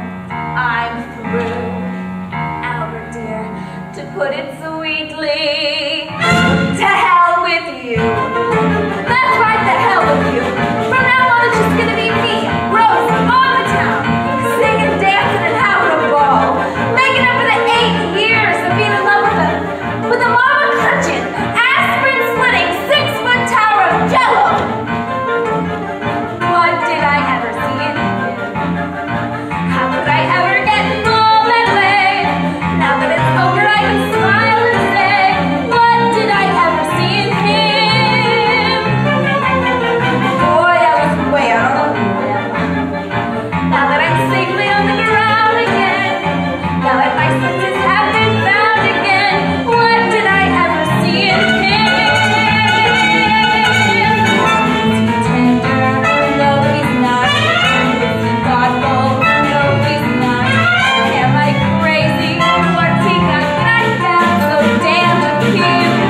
I'm through, Albert dear, to put it sweetly. To hell with you. That's right, the hell with you. From now on, it's just gonna be me, Rose, on the town, singing, dancing, and having a ball, making up for the 8 years of being in love with a mama clutching, aspirin splitting, 6-foot tower of jello. What did I ever see in him? How could I ever get all that way? Now that it's over, I can smile and say, what did I ever see in him? Boy, I was way out on the limb. Now that I'm safely on the ground again, now that my senses have been found again, what did I ever see in him? Is he tender? No, he's not. Is he thoughtful? No, he's not. Am I crazy? What's he got? Can I sound so damn cute?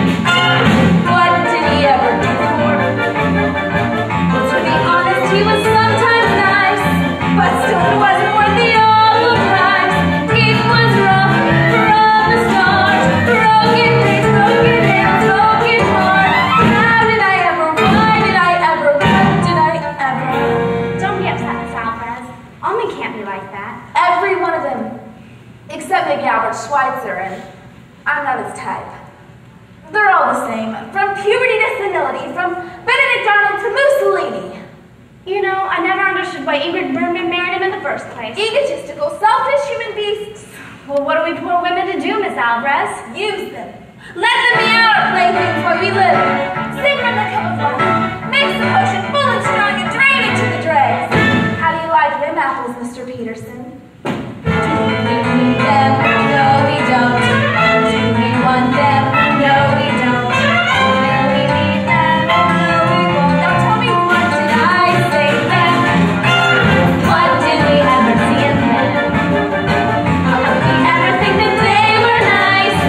What did he ever do for me? Well, to be honest, he was sometimes nice, but still it wasn't worth the awful price. It was rough from the start. Broken days, broken hands, broken heart. How did I ever? Why did I ever? What did I ever? Don't be upset, Miss Alvarez. All men can't be like that. Every one of them, except maybe Albert Schweitzer, and I'm not his type. They're all the same, from puberty to senility, from Benedict Arnold to Mussolini. You know, I never understood why Ingrid Bergman married him in the first place. Egotistical, selfish human beasts. Well, what do we poor women to do, Miss Alvarez? Use them. Let them be our playthings where we live. Sing from the cup of life. Mix the potion full and strong and drain it to the dregs. How do you like them apples, Mr. Peterson? Do we need them? No, we don't. Do we want them? No, we don't. Will we need them? No, we won't. Now tell me, what did I say then? What did we ever see in them? How could we ever think that they were nice?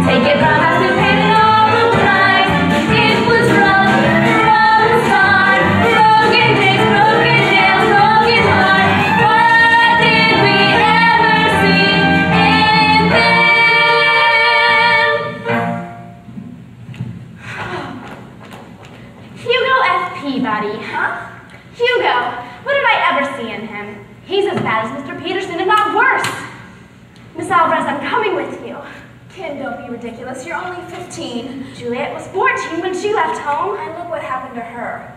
Take it from us who paid it all the price. It was rough from the start. Broken days, broken nails, broken heart. What did we ever see in them? Hugo F. Peabody. Huh? Hugo, what did I ever see in him? He's as bad as Mr. Peterson, if not worse. Miss Alvarez, I'm coming with you. Kim, don't be ridiculous. You're only 15. Juliet was 14 when she left home. And look what happened to her.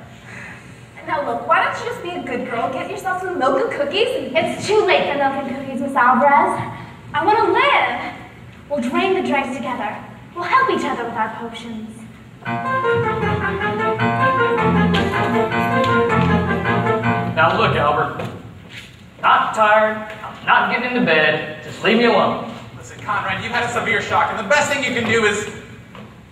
Now look, why don't you just be a good girl, get yourself some milk and cookies, and It's too late for milk and cookies, Miss Alvarez. I want to live. We'll drain the dregs together. We'll help each other with our potions. Now look, Albert. Not tired. I'm not getting into bed. Just leave me alone. Listen, Conrad, you've had a severe shock, and the best thing you can do is...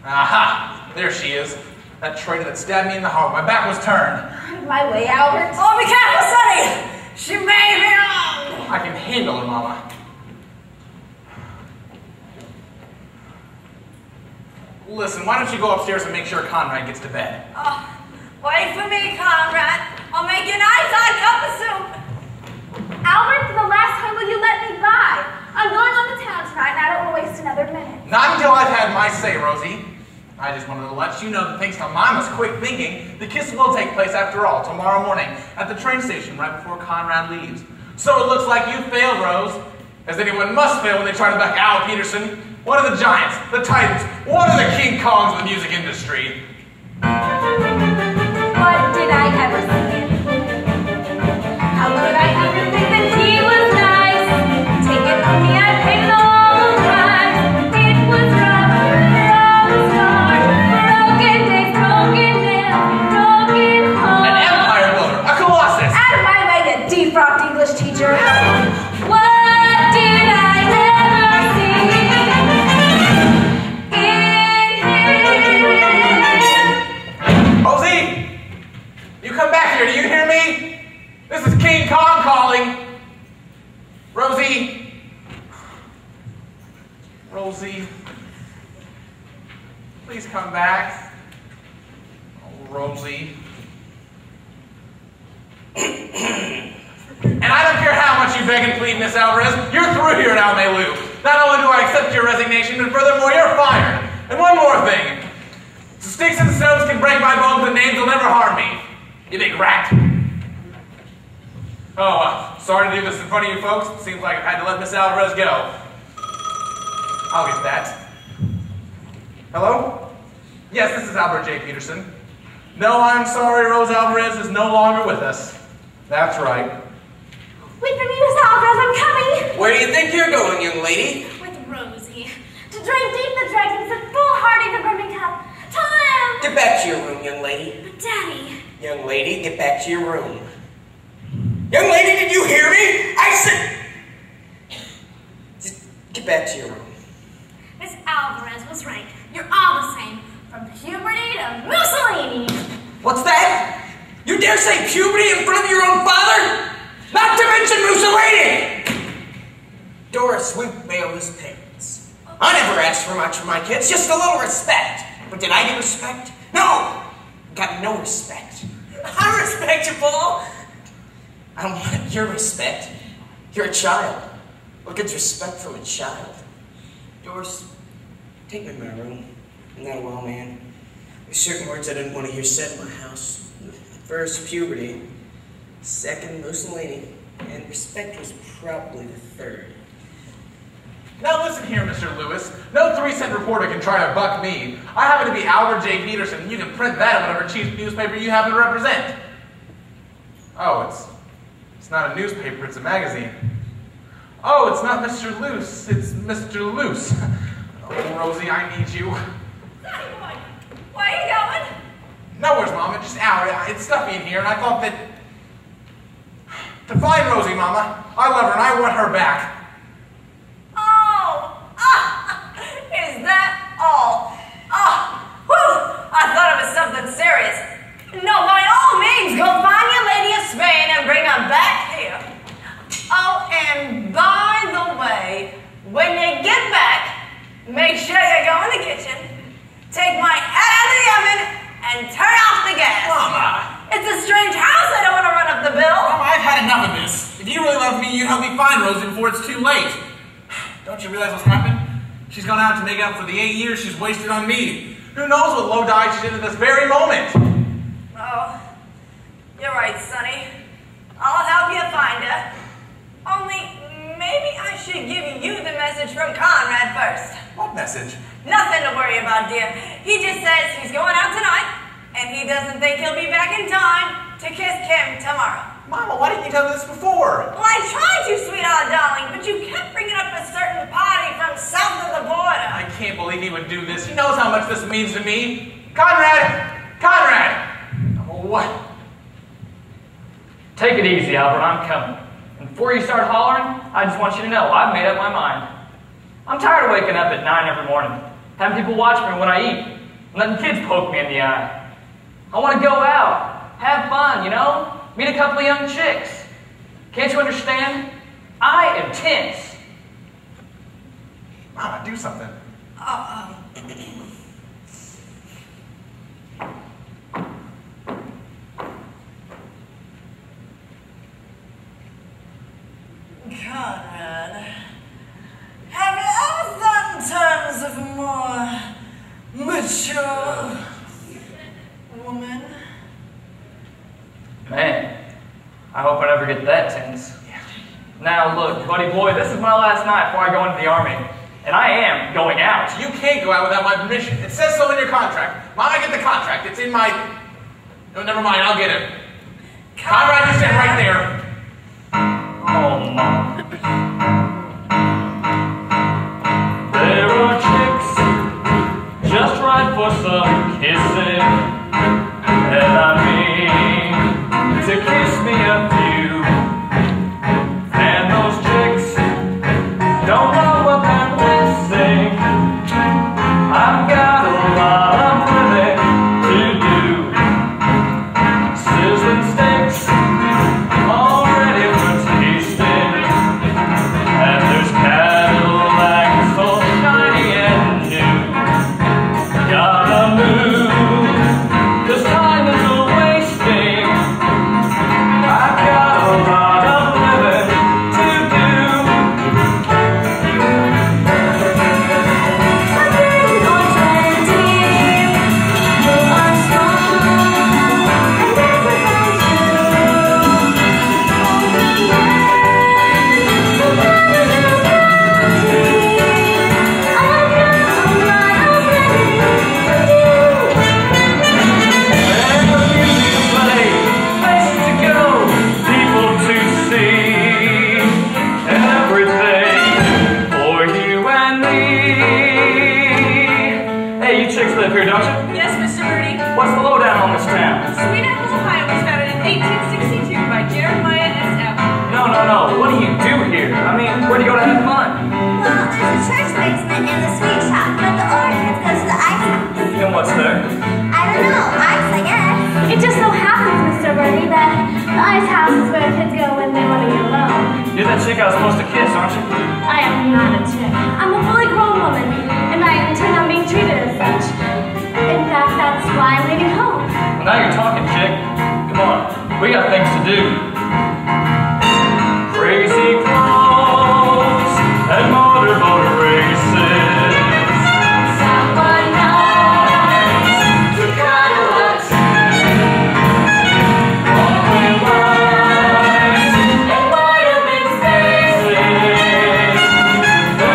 Aha! There she is. That traitor that stabbed me in the heart. My back was turned. Out of my way, Albert. Oh, be careful, Sonny! She may be wrong! I can handle her, Mama. Listen, why don't you go upstairs and make sure Conrad gets to bed? Oh, wait for me, Conrad. I'll make you a nice hot cup of soup. Albert, for the last time, will you let me by? I'm going on to town tonight, and I don't want to waste another minute. Not until I've had my say, Rosie. I just wanted to let you know that thanks to Mama's quick thinking, the kiss will take place after all tomorrow morning at the train station right before Conrad leaves. So it looks like you failed, Rose. As anyone must fail when they try to back Al Peterson, one of the giants, the titans, one of the King Kongs of the music industry. What did I ever say? How could I ever think that he was nice? Take it from me, I paid all the price. It was rough from the start. Broken days, broken men, broken hearts. An empire builder, a colossus. Out of my way, you defrocked English teacher. What did I ever see in him? Rosie, you come back here. Do you hear me? This is King Kong calling. Rosie. Rosie. Please come back. Oh, Rosie. And I don't care how much you beg and plead, Miss Alvarez. You're through here at Almelu. Not only do I accept your resignation, but furthermore, you're fired. And one more thing. Sticks and stones can break my bones, but names will never harm me. You big rat. Oh, sorry to do this in front of you folks. It seems like I've had to let Miss Alvarez go. I'll get that. Hello? Yes, this is Albert J. Peterson. No, I'm sorry, Rose Alvarez is no longer with us. That's right. Wait for me, Miss Alvarez, I'm coming. Where do you think you're going, young lady? With Rosie. To drink deep the dregs and full hearty the brimming cup. Time! Get back to your room, young lady. But Daddy. Young lady, get back to your room. Young lady, did you hear me? I said... Just get back to your room. Miss Alvarez was right. You're all the same. From puberty to Mussolini. What's that? You dare say puberty in front of your own father? Not to mention Mussolini! Doris, we failed as parents. I never asked for much from my kids, just a little respect. But did I get respect? No! Got no respect. I respect you, Paul. I don't want your respect. You're a child. What gets respect from a child? Doris, take me to my room. I'm not a well man. There's certain words I didn't want to hear said in my house. First, puberty. Second, Mussolini. And respect was probably the third. Now listen here, Mr. Lewis. No 3-cent reporter can try to buck me. I happen to be Albert J. Peterson, and you can print that in whatever cheap newspaper you happen to represent. Oh, it's not a newspaper, it's a magazine. Oh, it's not Mr. Loose, it's Mr. Loose. Oh, Rosie, I need you. Sonny boy, where are you going? Nowhere's, Mama, just out. It's stuffy in here, and I thought that... To find Rosie, Mama. I love her, and I want her back. Is that all? I thought it was something serious. No, by all means, go find your lady of Spain and bring her back here. Oh, and by the way, when you get back, make sure you go in the kitchen, take my head out of the oven, and turn off the gas. Mama! It's a strange house. I don't want to run up the bill. Mama, I've had enough of this. If you really love me, you'd help me find Rosie before it's too late. Don't you realize what's happened? She's gone out to make up for the 8 years she's wasted on me. Who knows what low dye she did at this very moment? Oh, you're right, Sonny. I'll help you find her. Only, maybe I should give you the message from Conrad first. What message? Nothing to worry about, dear. He just says he's going out tonight, and he doesn't think he'll be back in time to kiss Kim tomorrow. Mama, why didn't you tell me this before? Well, I tried to, sweetheart, darling, but you kept bringing up a certain party from south of the border. I can't believe he would do this. He knows how much this means to me. Conrad! Conrad! Oh, what? Take it easy, Albert, I'm coming. And before you start hollering, I just want you to know I've made up my mind. I'm tired of waking up at 9 every morning, having people watch me when I eat, and letting kids poke me in the eye. I want to go out, have fun, you know? Meet a couple of young chicks. Can't you understand? I am tense. Mama, do something. Conrad, have you ever thought in terms of a more mature woman? Man, I hope I never get that tense. Now look, buddy boy, this is my last night before I go into the Army. And I am going out. You can't go out without my permission. It says so in your contract. Mom, I get the contract. It's in my... No, never mind, I'll get it. Conrad, you stand right there. Oh, Mom. There are chicks just right for some kissing. And I mean to kiss me a few. And those chicks don't know what they're missing. I've got a lot of living to do. Sizzling steaks, all ready for tasting. And there's Cadillacs so shiny and new. Gotta move, 'cause time is a-wasting. I've got a lot of living to do. Yes, Mr. Birdie. What's the lowdown on this town? Sweet Apple, Ohio was founded in 1862 by Jeremiah S. Apple. No. What do you do here? I mean, where do you go to have fun? Well, there's a church basement and a sweet shop, but the older kids go to the ice house. And what's there? I don't know, ice, I guess. It just so happens, Mr. Birdie, that the ice house is where kids go when they want to get alone. You're that chick I was supposed to kiss, aren't you? I am not a chick. I'm a fully grown woman, and I intend on being treated as such. In fact, that's why I'm leaving home. Well, now you're talking, chick. Come on, we got things to do. Crazy clothes and motorboat races. Summer nights to Cadillacs. Walking lines and vitamin spaces. The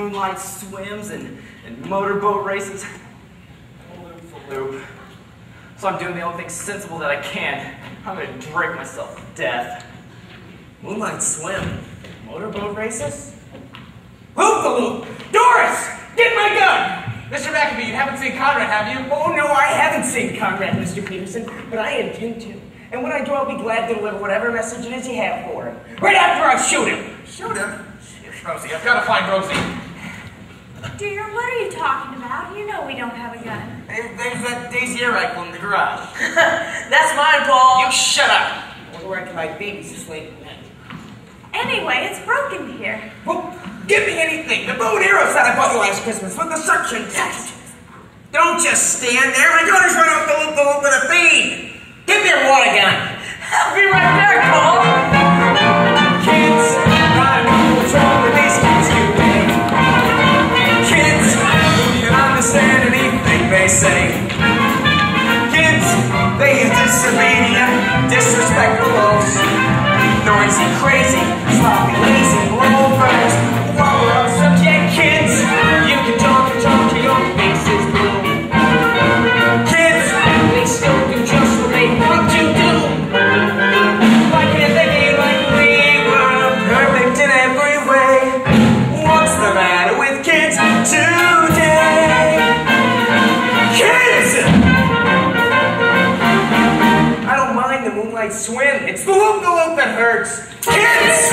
moonlight swims and motorboat races. Loop for loop. So I'm doing the only thing sensible that I can. I'm gonna drink myself to death. Moonlight swim. Motorboat races? Loop the loop! Doris! Get my gun! Mr. McAfee, you haven't seen Conrad, have you? Oh, no, I haven't seen Conrad, Mr. Peterson, but I intend to. And when I do, I'll be glad to deliver whatever message it is you have for him. Right after I shoot him! Shoot him? Rosie, I've got to find Rosie. Dear, what are you talking about? You know we don't have a gun. There's that Daisy air rifle in the garage. That's mine, Paul! You shut up! I wonder where I can hide babies asleep. Anyway, it's broken here. Well, give me anything. The bow and arrow set I bought you last Christmas with the suction test. Don't just stand there. My daughter's run off the loop with a feed. Give me your water gun. I'll be right there, Paul! Kids, what's wrong with these kids today? Kids, who can understand anything they say? Kids, they are disobedient, disrespectful, noisy, crazy, sloppy, lazy, loafers. While we're on subject, kids, you can talk till your face is blue. Kids, they still do just what they want to do. Why can't they be like we were, perfect in every way? What's the matter with kids today? Kids! I don't mind the moonlight swim. It's the loop that hurts. Kids!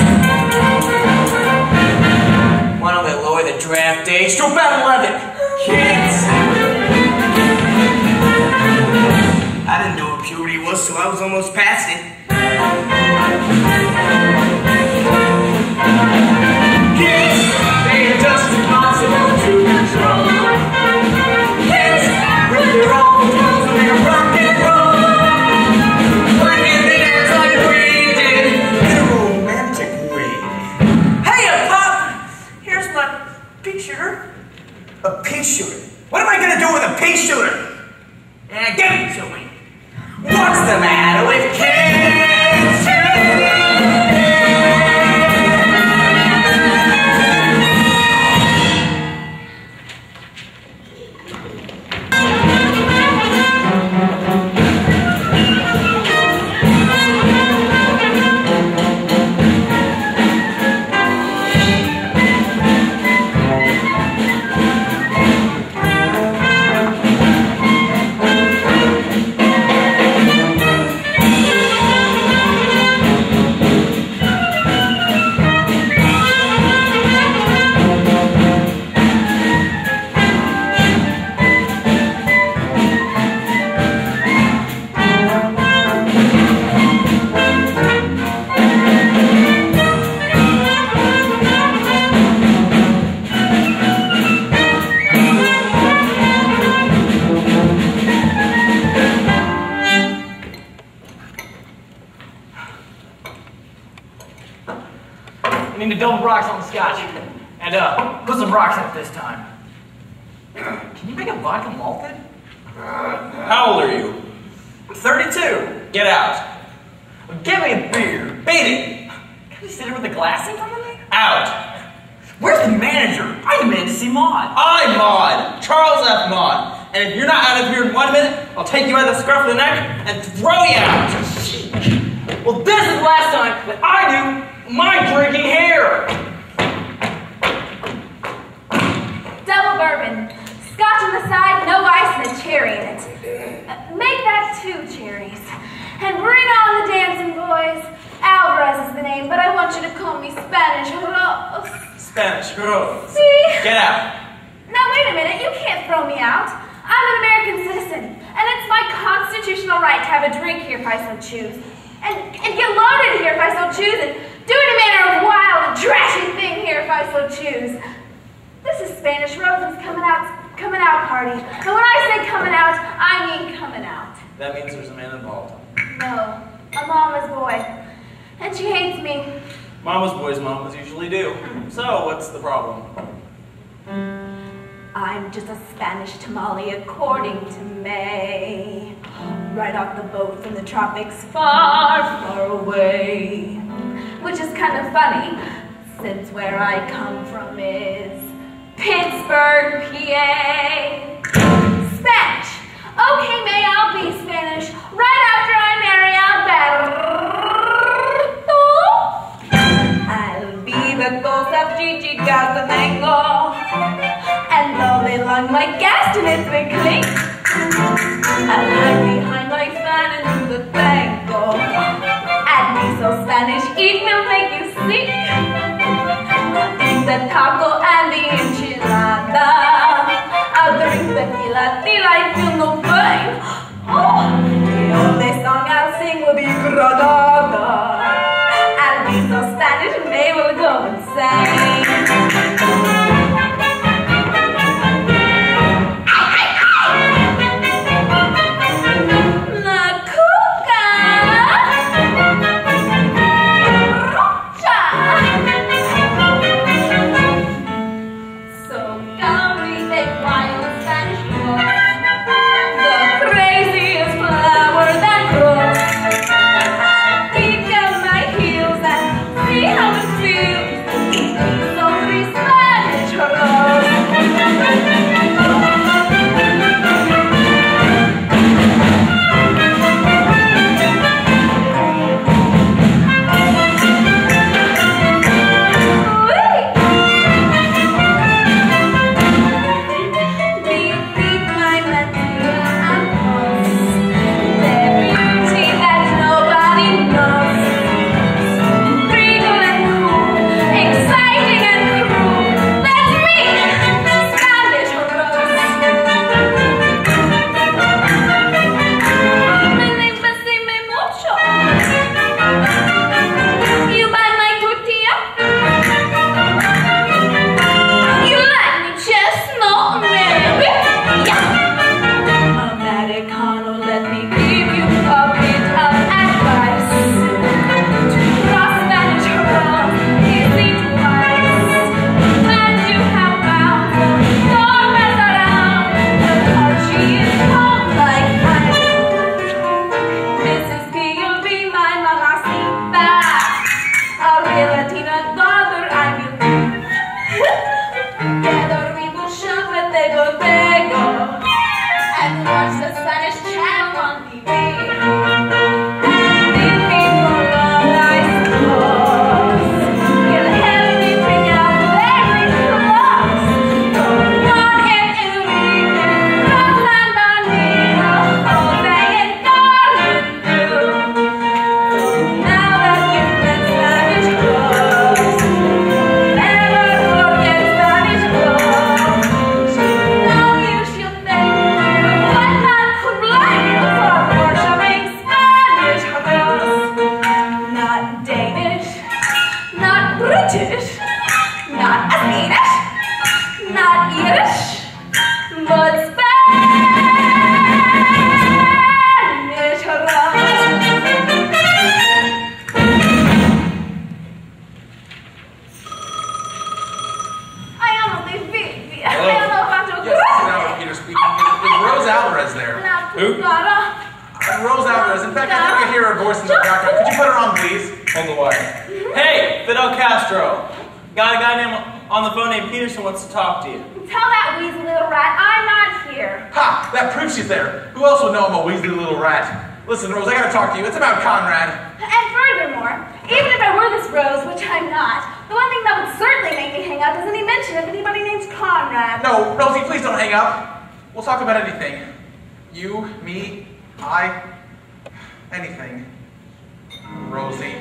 Why don't they lower the draft age to about 11? Kids! I didn't know what puberty was, so I was almost past it. Kids! They are just impossible to control. Kids! With their own tools and their rock and roll. Why can't they dance like we did in a romantic way? Hey, Pop! Here's my pea shooter. A pea shooter? What am I gonna do with a pea shooter? Give it to me. What's the matter with kids today? I need to double rocks on the scotch. And put some rocks in it this time. Can you make a vodka malted? How old are you? I'm 32. Get out. Give me a beer. Beat it. Can you sit here with a glass in front of me? Out. Where's the manager? I demand to see Maud. I'm Maud. Charles F. Maud. And if you're not out of here in 1 minute, I'll take you by the scruff of the neck and throw you out. Well, this is the last time that I do my drinking here. Double bourbon, scotch on the side, no ice, and a cherry in it. Make that 2 cherries. And bring on the dancing boys. Alvarez is the name, but I want you to call me Spanish. Spanish, girl. See? Get out. Now wait a minute, you can't throw me out. I'm an American citizen, and it's my constitutional right to have a drink here if I so choose. And get loaded here if I so choose, and do any manner of wild and trashy thing here if I so choose. This is Spanish Rose's coming out party. And when I say coming out, I mean coming out. That means there's a man involved. No, a mama's boy. And she hates me. Mama's boys mamas usually do. So, what's the problem? I'm just a Spanish tamale according to May. Right off the boat from the tropics far, far away. Which is kind of funny, since where I come from is Pittsburgh, PA. Spanish. Okay, may I'll be Spanish. Right after I marry Alberto. I'll be the ghost of Gigi Gazamengo. And all day long my gas units will clink. I'll hide behind my fan and do the tango. And be so Spanish, it will make you sick. The taco and the enchilada. I'll drink tequila till I feel no pain. Oh, the only song I'll sing will be Granada. I'll be so Spanish and they will go insane. Listen, Rose, I gotta talk to you. It's about Conrad. And furthermore, even if I were this Rose, which I'm not, the one thing that would certainly make me hang up is any mention of anybody named Conrad. No, Rosie, please don't hang up. We'll talk about anything. You, me, I, anything. Rosie.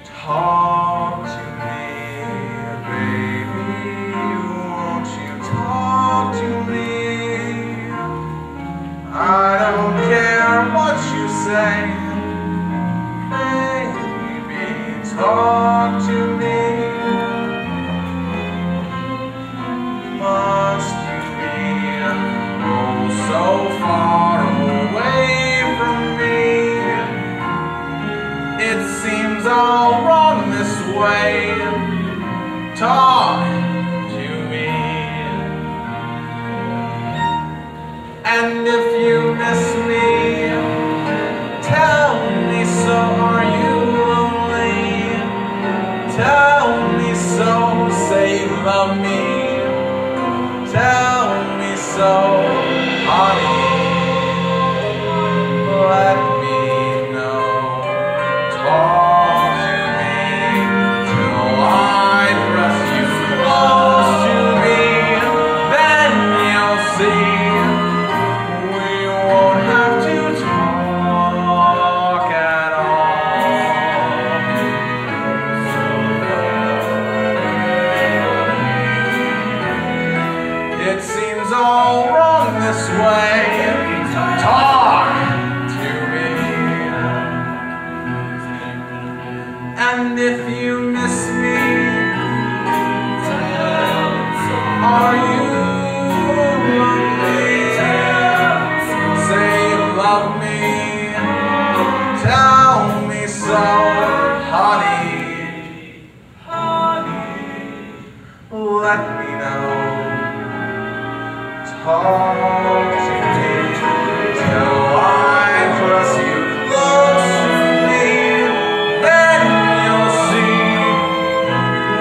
Talk to me, baby. Won't you talk to me? I don't care what you say, baby, talk to me. Must you be oh so far away from me? It seems all wrong this way. Talk to me. And if you miss me, tell me so. Are you lonely? Tell me. so, honey, let me know. Talk to me till I press you close to me. Then you'll see we won't have to talk at all. It seems all wrong this way. Talk to me. And if you miss me, are you lonely? Say you love me. Tell me so, honey. Let me know. Talk to me till I press you close to me. Then you'll see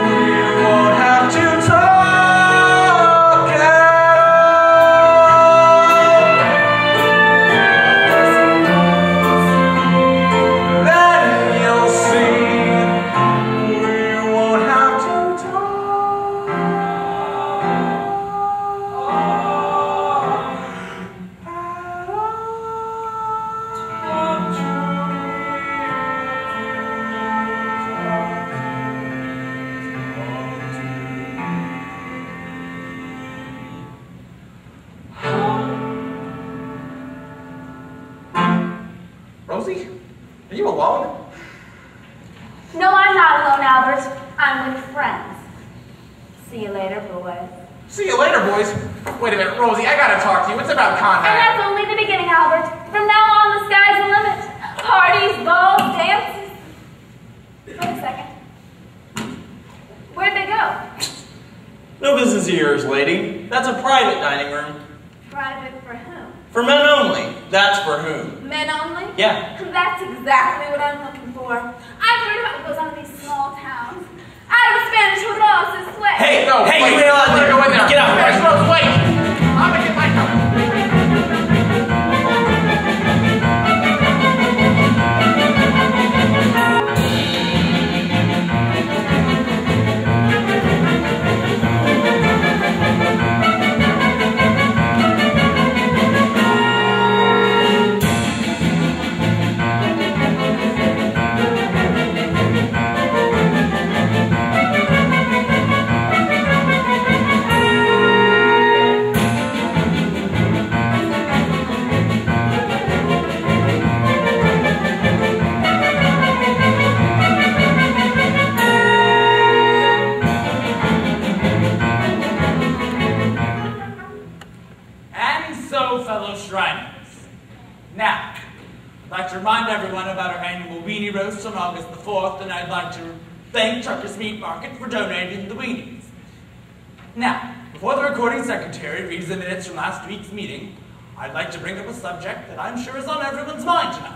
we won't have to talk at all. Then you'll see we won't have to talk. Rosie, are you alone? No, I'm not alone, Albert. I'm with friends. See you later, boys. See you later, boys. Wait a minute, Rosie, I gotta talk to you. It's about And contact. that's only the beginning, Albert. From now on, the sky's the limit. Parties, balls, dances. Wait a second. Where'd they go? No business of yours, lady. That's a private dining room. Private for whom? For men only. That's for whom? Men only? Yeah. That's exactly what I'm looking for. I've heard about what goes on in these small towns. Out of Spanish Ross this way. Hey, No, hey, wait, you wait on I'm gonna there. go in there. Get out. Hey, Rose, wait. I'm gonna get my coat. fellow Shriners. Now, I'd like to remind everyone about our annual weenie roast on August the 4th, and I'd like to thank Trucker's Meat Market for donating the weenies. Now, before the recording secretary reads the minutes from last week's meeting, I'd like to bring up a subject that I'm sure is on everyone's mind tonight.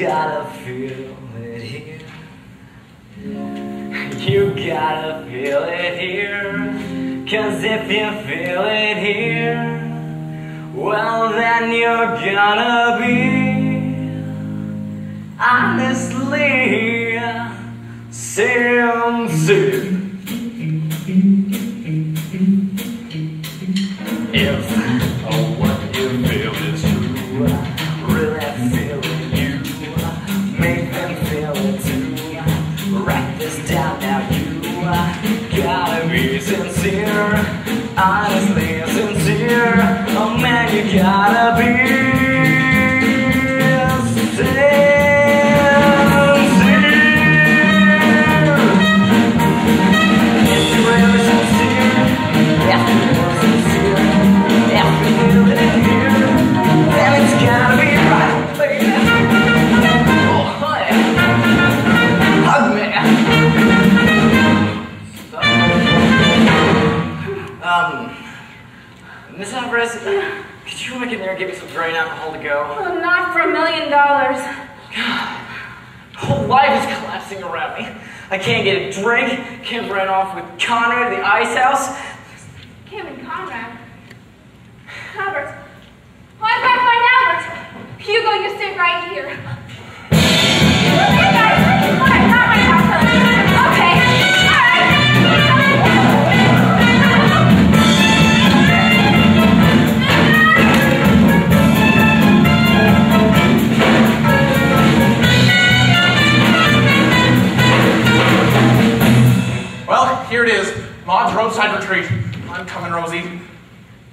gotta feel it here. You gotta feel it here. 'Cause if you feel it here, well then you're gonna be honestly sincere. If what you feel is true, really feel it, you make them feel it too. Write this down now, you gotta be sincere, honestly sincere. Oh man, you gotta be sincere. If you're really sincere, if you're sincere, if you feel it here, then it's gotta be right, baby. Oh, yeah. Hug me. Miss Alvarez, could you come back in there and get me some grain alcohol to go? Well, not for $1 million. God, whole life is collapsing around me. I can't get a drink, can't run off with Conrad at the ice house. Kim and Conrad. Albert. Oh, I've got to find Albert. Hugo, you stay right here. Okay, guys. All right, not right now, fellas. Okay. All right. Well, here it is. Maud's roadside retreat. I'm coming, Rosie.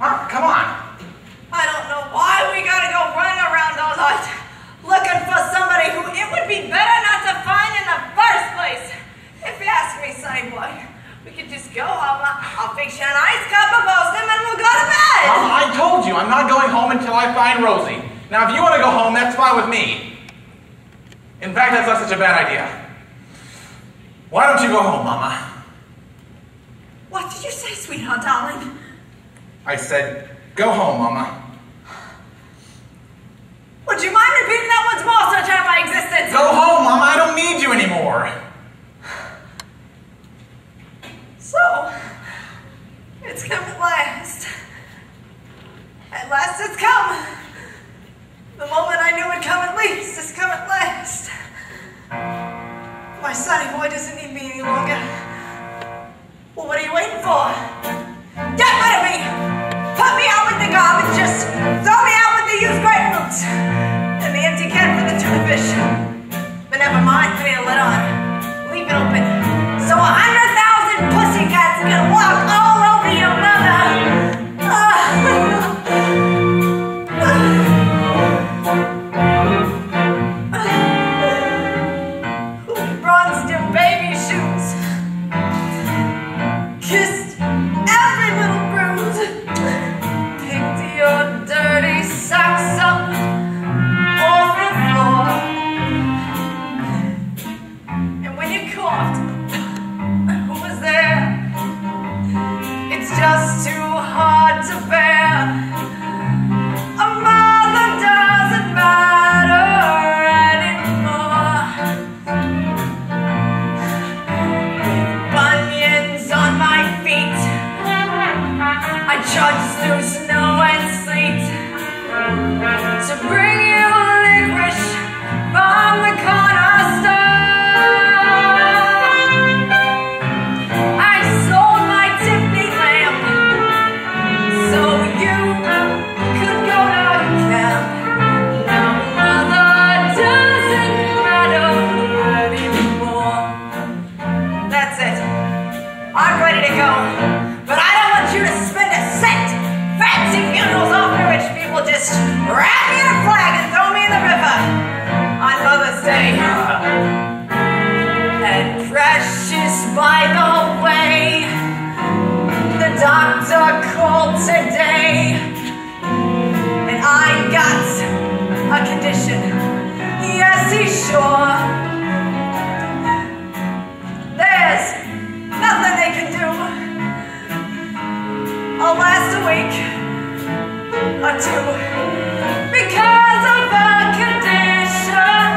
Huh? Come on. I don't know why we gotta go running around all night looking for somebody who it would be better not to find in the first place. If you ask me, sonny boy, we could just go home. I'll fix you an iced cup of Boston and we'll go to bed. I told you, I'm not going home until I find Rosie. Now, if you want to go home, that's fine with me. In fact, that's not such a bad idea. Why don't you go home, Mama? What did you say, sweetheart, darling? I said, go home, Mama. Would you mind repeating that once more so I turn my existence? Go home, Mama. I don't need you anymore. So, it's come at last. At last it's come. The moment I knew it'd come at least, it's come at last. My sonny boy doesn't need me any longer. Well, what are you waiting for? Get rid of me! Put me out with the garbage, just throw me out with the used grapefruits and the empty can for the toothfish. But never mind, put a lid on. Leave it open. So 100,000 pussycats can walk all over your mother. Who bronzed your baby shoes? Kissed every little bruise. Picked your dirty socks up off the floor. And when you coughed, who was there? It's just too hard to bear. A mother doesn't matter anymore. With bunions on my feet, I trudged through snow and sleet to bring you licorice from the corner store. I sold my Tiffany lamp so you could go to camp. Now mother doesn't matter anymore. That's it. I'm ready to go. But I don't want you to spend a cent. Fancy funerals off for rich people. Just wrap me in a flag and throw me in the river on Mother's Day. And precious, by the way, the doctor called today, and I got a condition. Yes, he's sure. There's nothing they can do. I'll last a week or two because of the condition.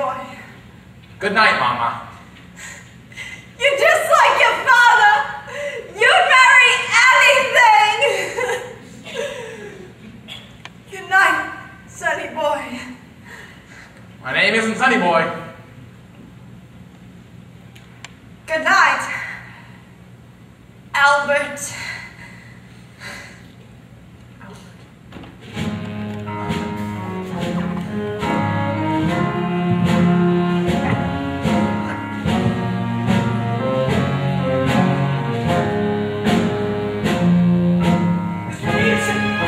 boy. Good night, Mama. You're just like your father. You'd marry anything. Good night, Sonny boy. My name isn't Sonny Boy. Good night, Albert.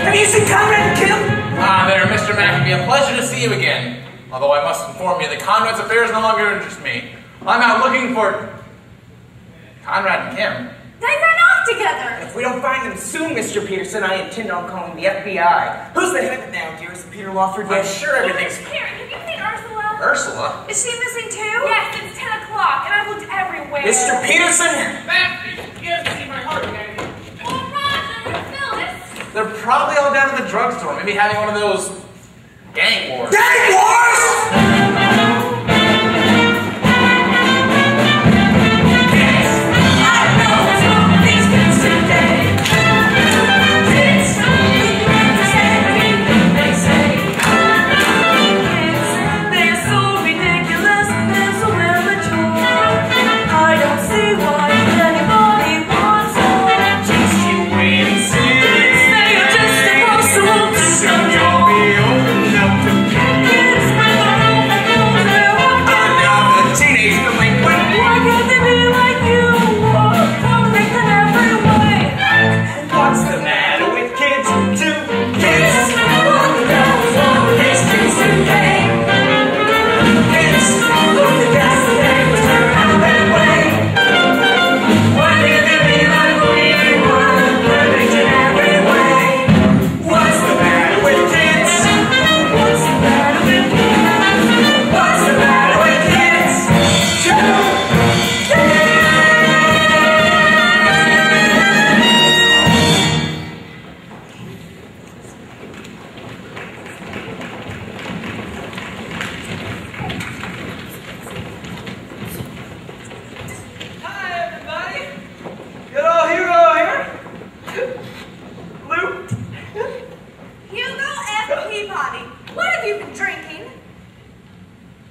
Have you seen Conrad and Kim? Ah, there, Mr. Mackabee. A pleasure to see you again. Although I must inform you that Conrad's affairs no longer interest me. I'm out looking for Conrad and Kim. They ran off together. If we don't find them soon, Mr. Peterson, I intend on calling the FBI. Who's the head of it now, dear? Is it Peter Lawford? I'm sure everything's... Here, have you seen Ursula? Ursula? Is she missing too? Yes, it's 10 o'clock, and I've looked everywhere. Mr. Peterson? Matthew, you haven't seen my heart yet. Oh, Roger, Phyllis. They're probably all down at the drugstore, maybe having one of those gang wars. Gang wars?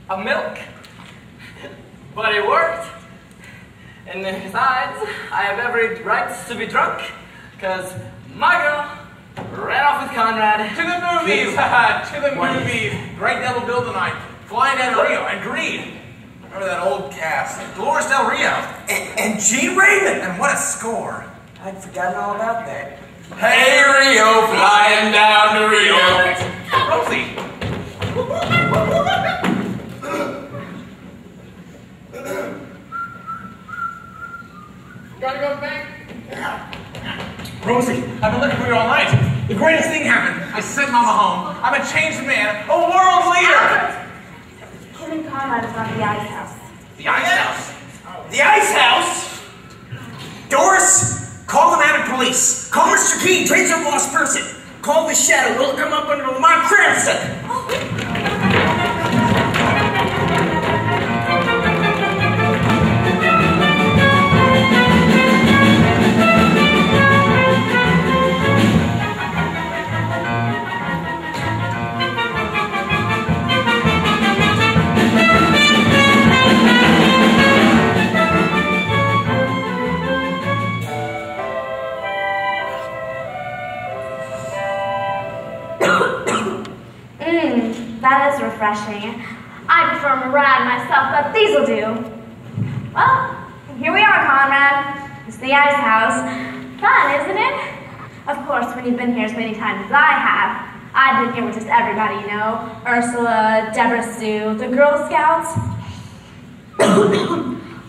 A milk. But it worked. And besides, I have every right to be drunk, because my girl ran off with Conrad. To the movies! To the movies! Great Devil Bill tonight. Flying down to Rio and Greed. Remember that old cast? Dolores Del Rio. And Gene Raymond. And what a score. I'd forgotten all about that. Hey Rio, flying down to Rio. Rosie. Gotta go back. Rosie, I've been looking for you all night. The greatest thing happened. I sent Mama home. I'm a changed man, a world leader. Kim and Conrad is at the ice house. The ice house. The ice house? Doris, call the mounted police. Call Mr. Key, trains a lost person. Call the shadow. We'll come up under Lamont Cranston. That is refreshing. I prefer Murad myself, but these'll do. Well, here we are, Conrad. It's the ice house. Fun, isn't it? Of course, when you've been here as many times as I have, I've been here with just everybody, you know. Ursula, Deborah Sue, the Girl Scouts.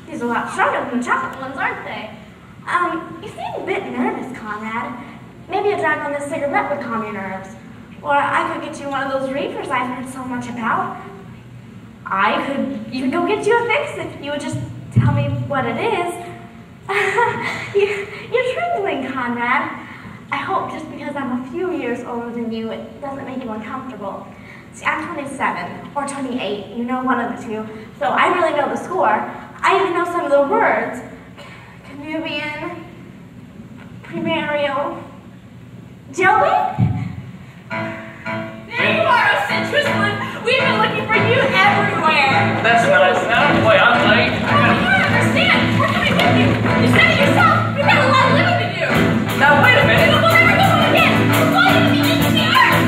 These are a lot stronger than the chocolate ones, aren't they? You seem a bit nervous, Conrad. Maybe a drag on this cigarette would calm your nerves. Or I could get you one of those reefers I've heard so much about. I could even go get you a fix if you would just tell me what it is. You're trembling, Conrad. I hope just because I'm a few years older than you, it doesn't make you uncomfortable. See, I'm 27 or 28, you know, one of the two. So I really know the score. I even know some of the words. Canubian, Primario, Joey? There you are, a citrus one. We've been looking for you everywhere. That's nice. Now, boy, I'm late. Oh, you don't understand. We're coming with you. You said it yourself. We've got a lot of living to do. Now, wait a minute. We'll never go home again. We're going to the end of the earth.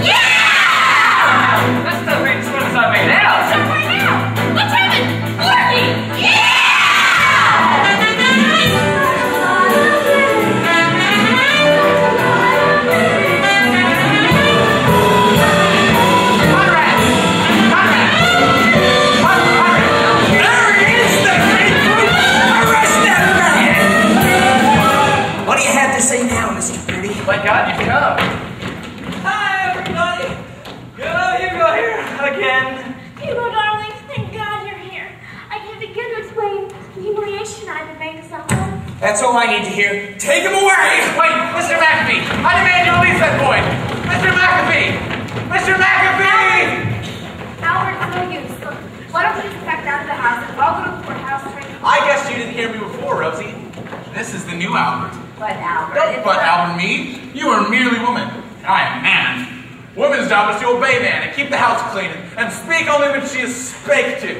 Yeah! That's the greatest swims I made out. Stop right now. Let's have it. Working. Yeah! Thank God you've come. Hi, everybody. Hugo here again. Hugo, darling, thank God you're here. I can't begin to explain the humiliation I've been made to suffer. That's all I need to hear. Take him away! Wait, Mr. McAfee! I demand you release that boy! Mr. McAfee! Mr. McAfee! Albert, no use. Why don't you just back down to the house and I'll go to the courthouse train? I guess you didn't hear me before, Rosie. This is the new Albert. But Albert, Don't butt Albert me. You are merely woman. I am man. Woman's job is to obey man and keep the house clean and speak only when she is spake to.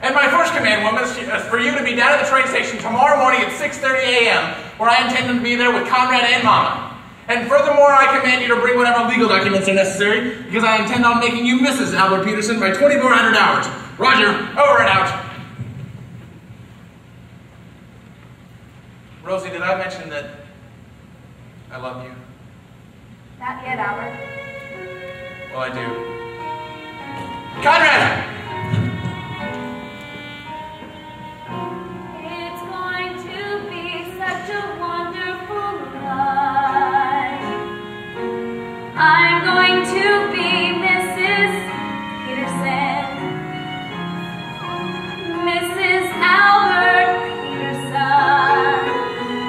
And my first command, woman, is for you to be down at the train station tomorrow morning at 6:30 a.m. where I intend to be there with Conrad and Mama. And furthermore, I command you to bring whatever legal documents are necessary because I intend on making you Mrs. Albert Peterson by 2,400 hours. Roger, over and out. Rosie, did I mention that I love you? Not yet, Albert. Well, I do. Conrad! It's going to be such a wonderful life. I'm going to be Mrs. Peterson. Mrs. Albert Peterson.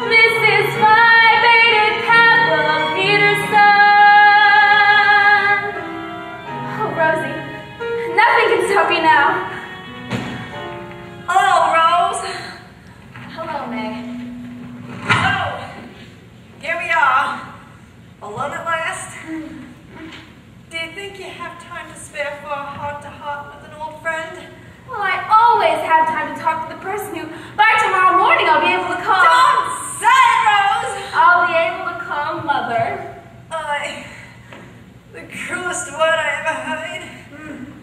Mrs. Phi Beta Kappa Peterson. Oh, Rosie, nothing can stop you now. Hello, Rose. Hello, Meg. So, here we are. Alone at last. Do you think you have time to spare for a heart-to-heart with an old friend? Well, I always have time to talk to the person who, by tomorrow morning, I'll be able to call. Don't say it, Rose! I'll be able to call Mother. The cruelest word I ever heard.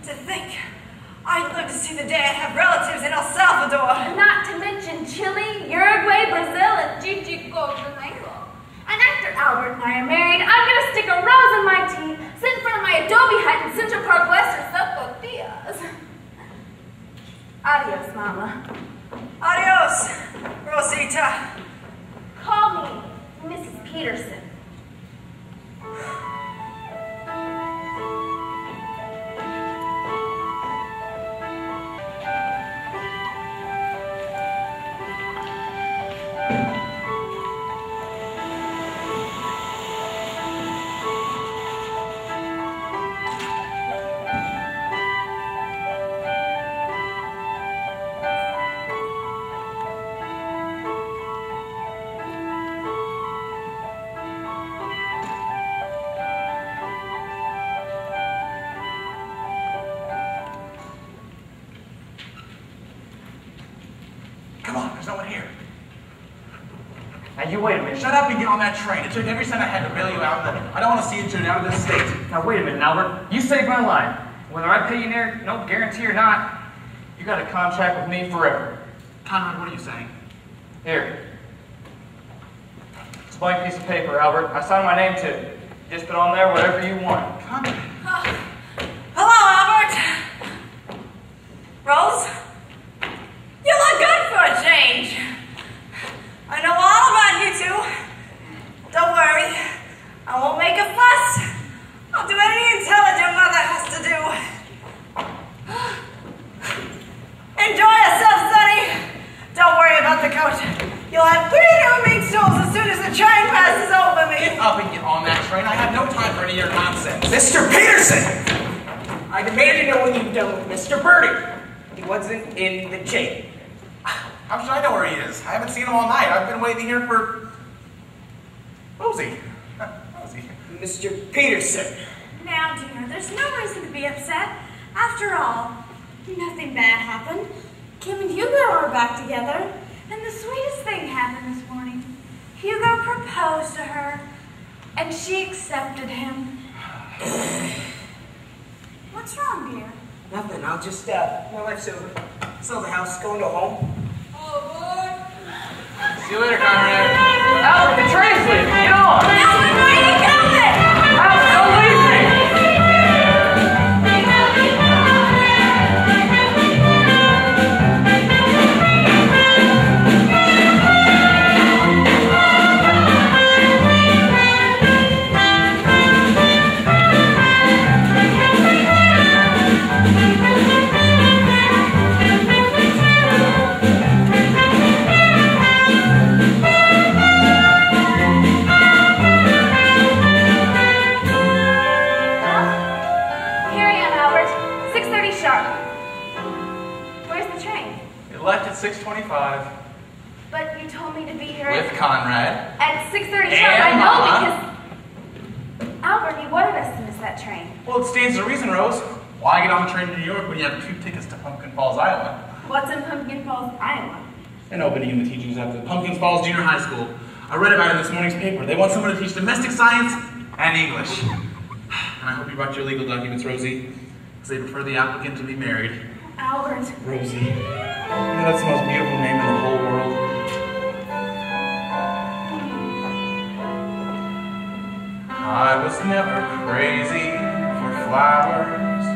To think I'd live to see the day I'd have relatives in El Salvador. Not to mention Chile, Uruguay, Brazil, and Gigi Goldenangle. And after Albert and I are married, I'm going to stick a rose in my tea, sit in front of my adobe hut in Central Park West or Soco Diaz. Adios, Mama. Adios, Rosita. Call me Mrs. Peterson. Come on, there's no one here. Now, you wait a minute. Shut up and get on that train. It took every cent I had to bail you out, and I don't want to see you turn out of this state. Now, wait a minute, Albert. You saved my life. Whether I pay you near, no guarantee or not, you got a contract with me forever. Conrad, what are you saying? Here. It's a blank piece of paper, Albert. I signed my name to it. Just put on there whatever you want. Conrad. Hello, Albert. Rose, you look good for a change. I know all about you two. Don't worry, I won't make a fuss. I'll do anything intelligent mother has to do. Enjoy yourself, Sonny. Don't worry about the coach. You'll have 3 new meat stools as soon as the train passes over me. Get up and get on that me your nonsense. Mr. Peterson! I demand to know when you've done with Mr. Birdie. He wasn't in the jail. How should I know where he is? I haven't seen him all night. I've been waiting here for... Rosie. Rosie. Mr. Peterson. Now, dear, there's no reason to be upset. After all, nothing bad happened. Kim and Hugo are back together, and the sweetest thing happened this morning. Hugo proposed to her, and she accepted him. What's wrong, dear? Nothing. I'll just, my wife's over. Sell the house, go into a home. See you later, Conrad. Albert, the train's leaving. Get on. Albert, why are you coming? Albert, don't leave me. Left at 6:25. But you told me to be here With Conrad. at 6:30 And sharp. I know Mama. because Albert, you wanted us to miss that train. Well, it stands to reason, Rose. Why get on the train to New York when you have 2 tickets to Pumpkin Falls, Iowa? What's in Pumpkin Falls, Iowa? An opening in the teachings at the Pumpkin Falls Junior High School. I read about it in this morning's paper. They want someone to teach domestic science and English. And I hope you brought your legal documents, Rosie, because they prefer the applicant to be married. Albert. Rosie. You know that's the most beautiful name in the whole world. I was never crazy for flowers.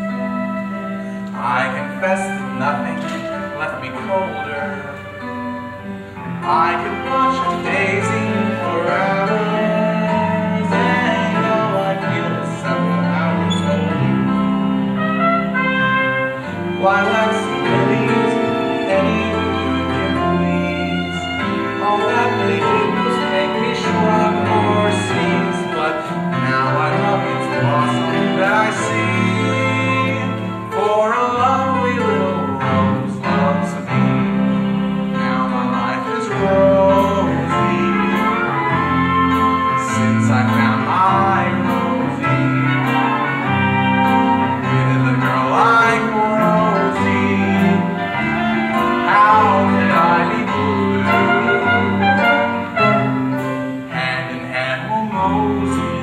I confess that nothing left me colder. I could watch a daisy for hours and all I feel is 7 hours older. Why wax lilies and lilies? All that they did was make me shrug or sneeze. But now I love its blossom that I see. For a lovely little rose loves me. Now my life is rosy. Since I found my Rosie. With a girl like Rosie, how could I be blue? Hand in hand we'll mosey,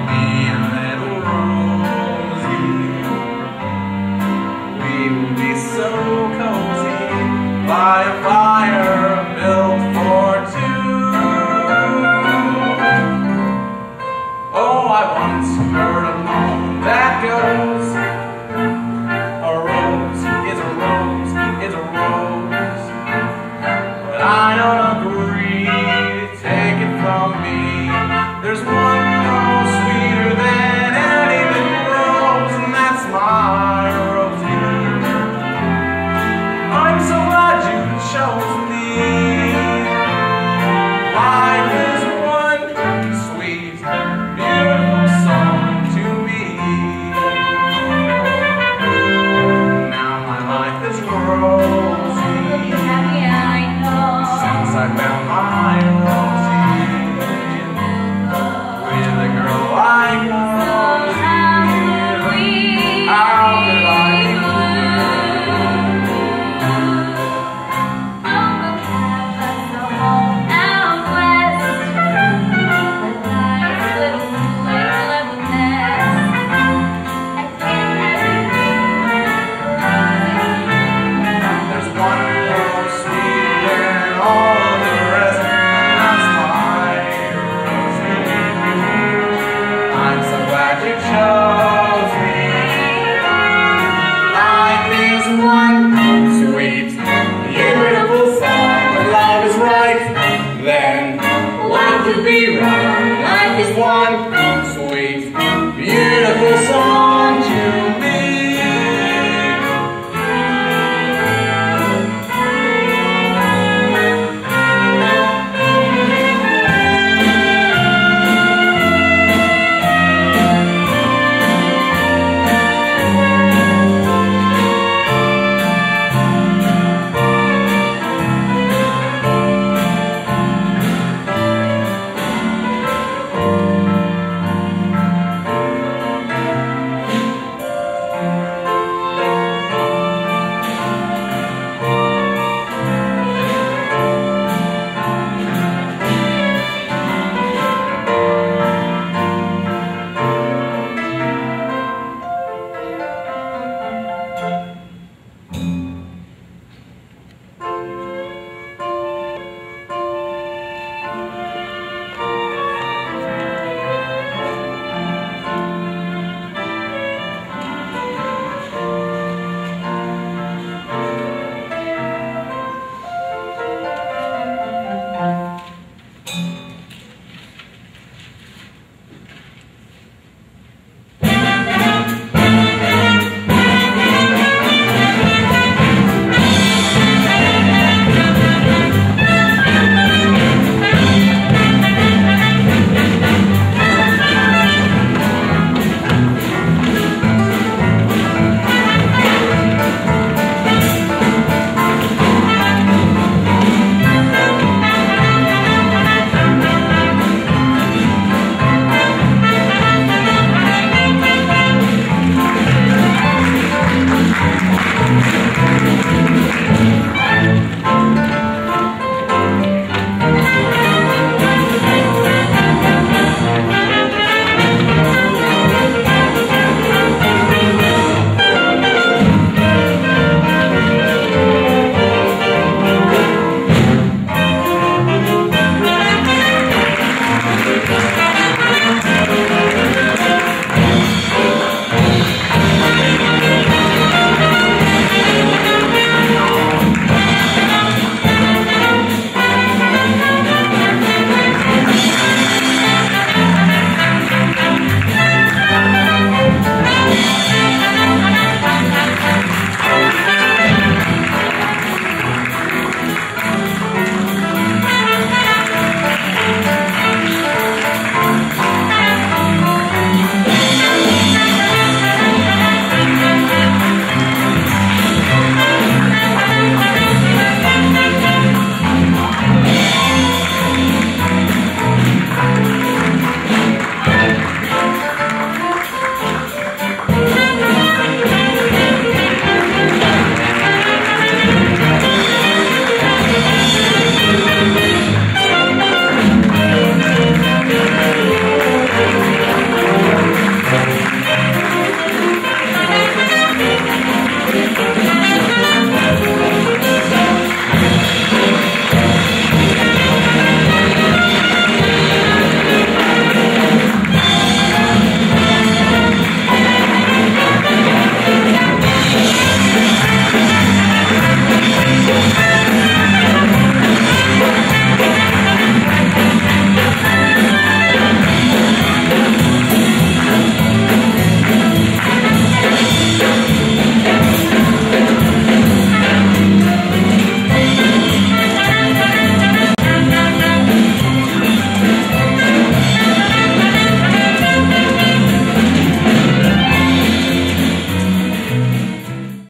me and little Rosie. We will be so cozy by a fire built for 2. Oh, I once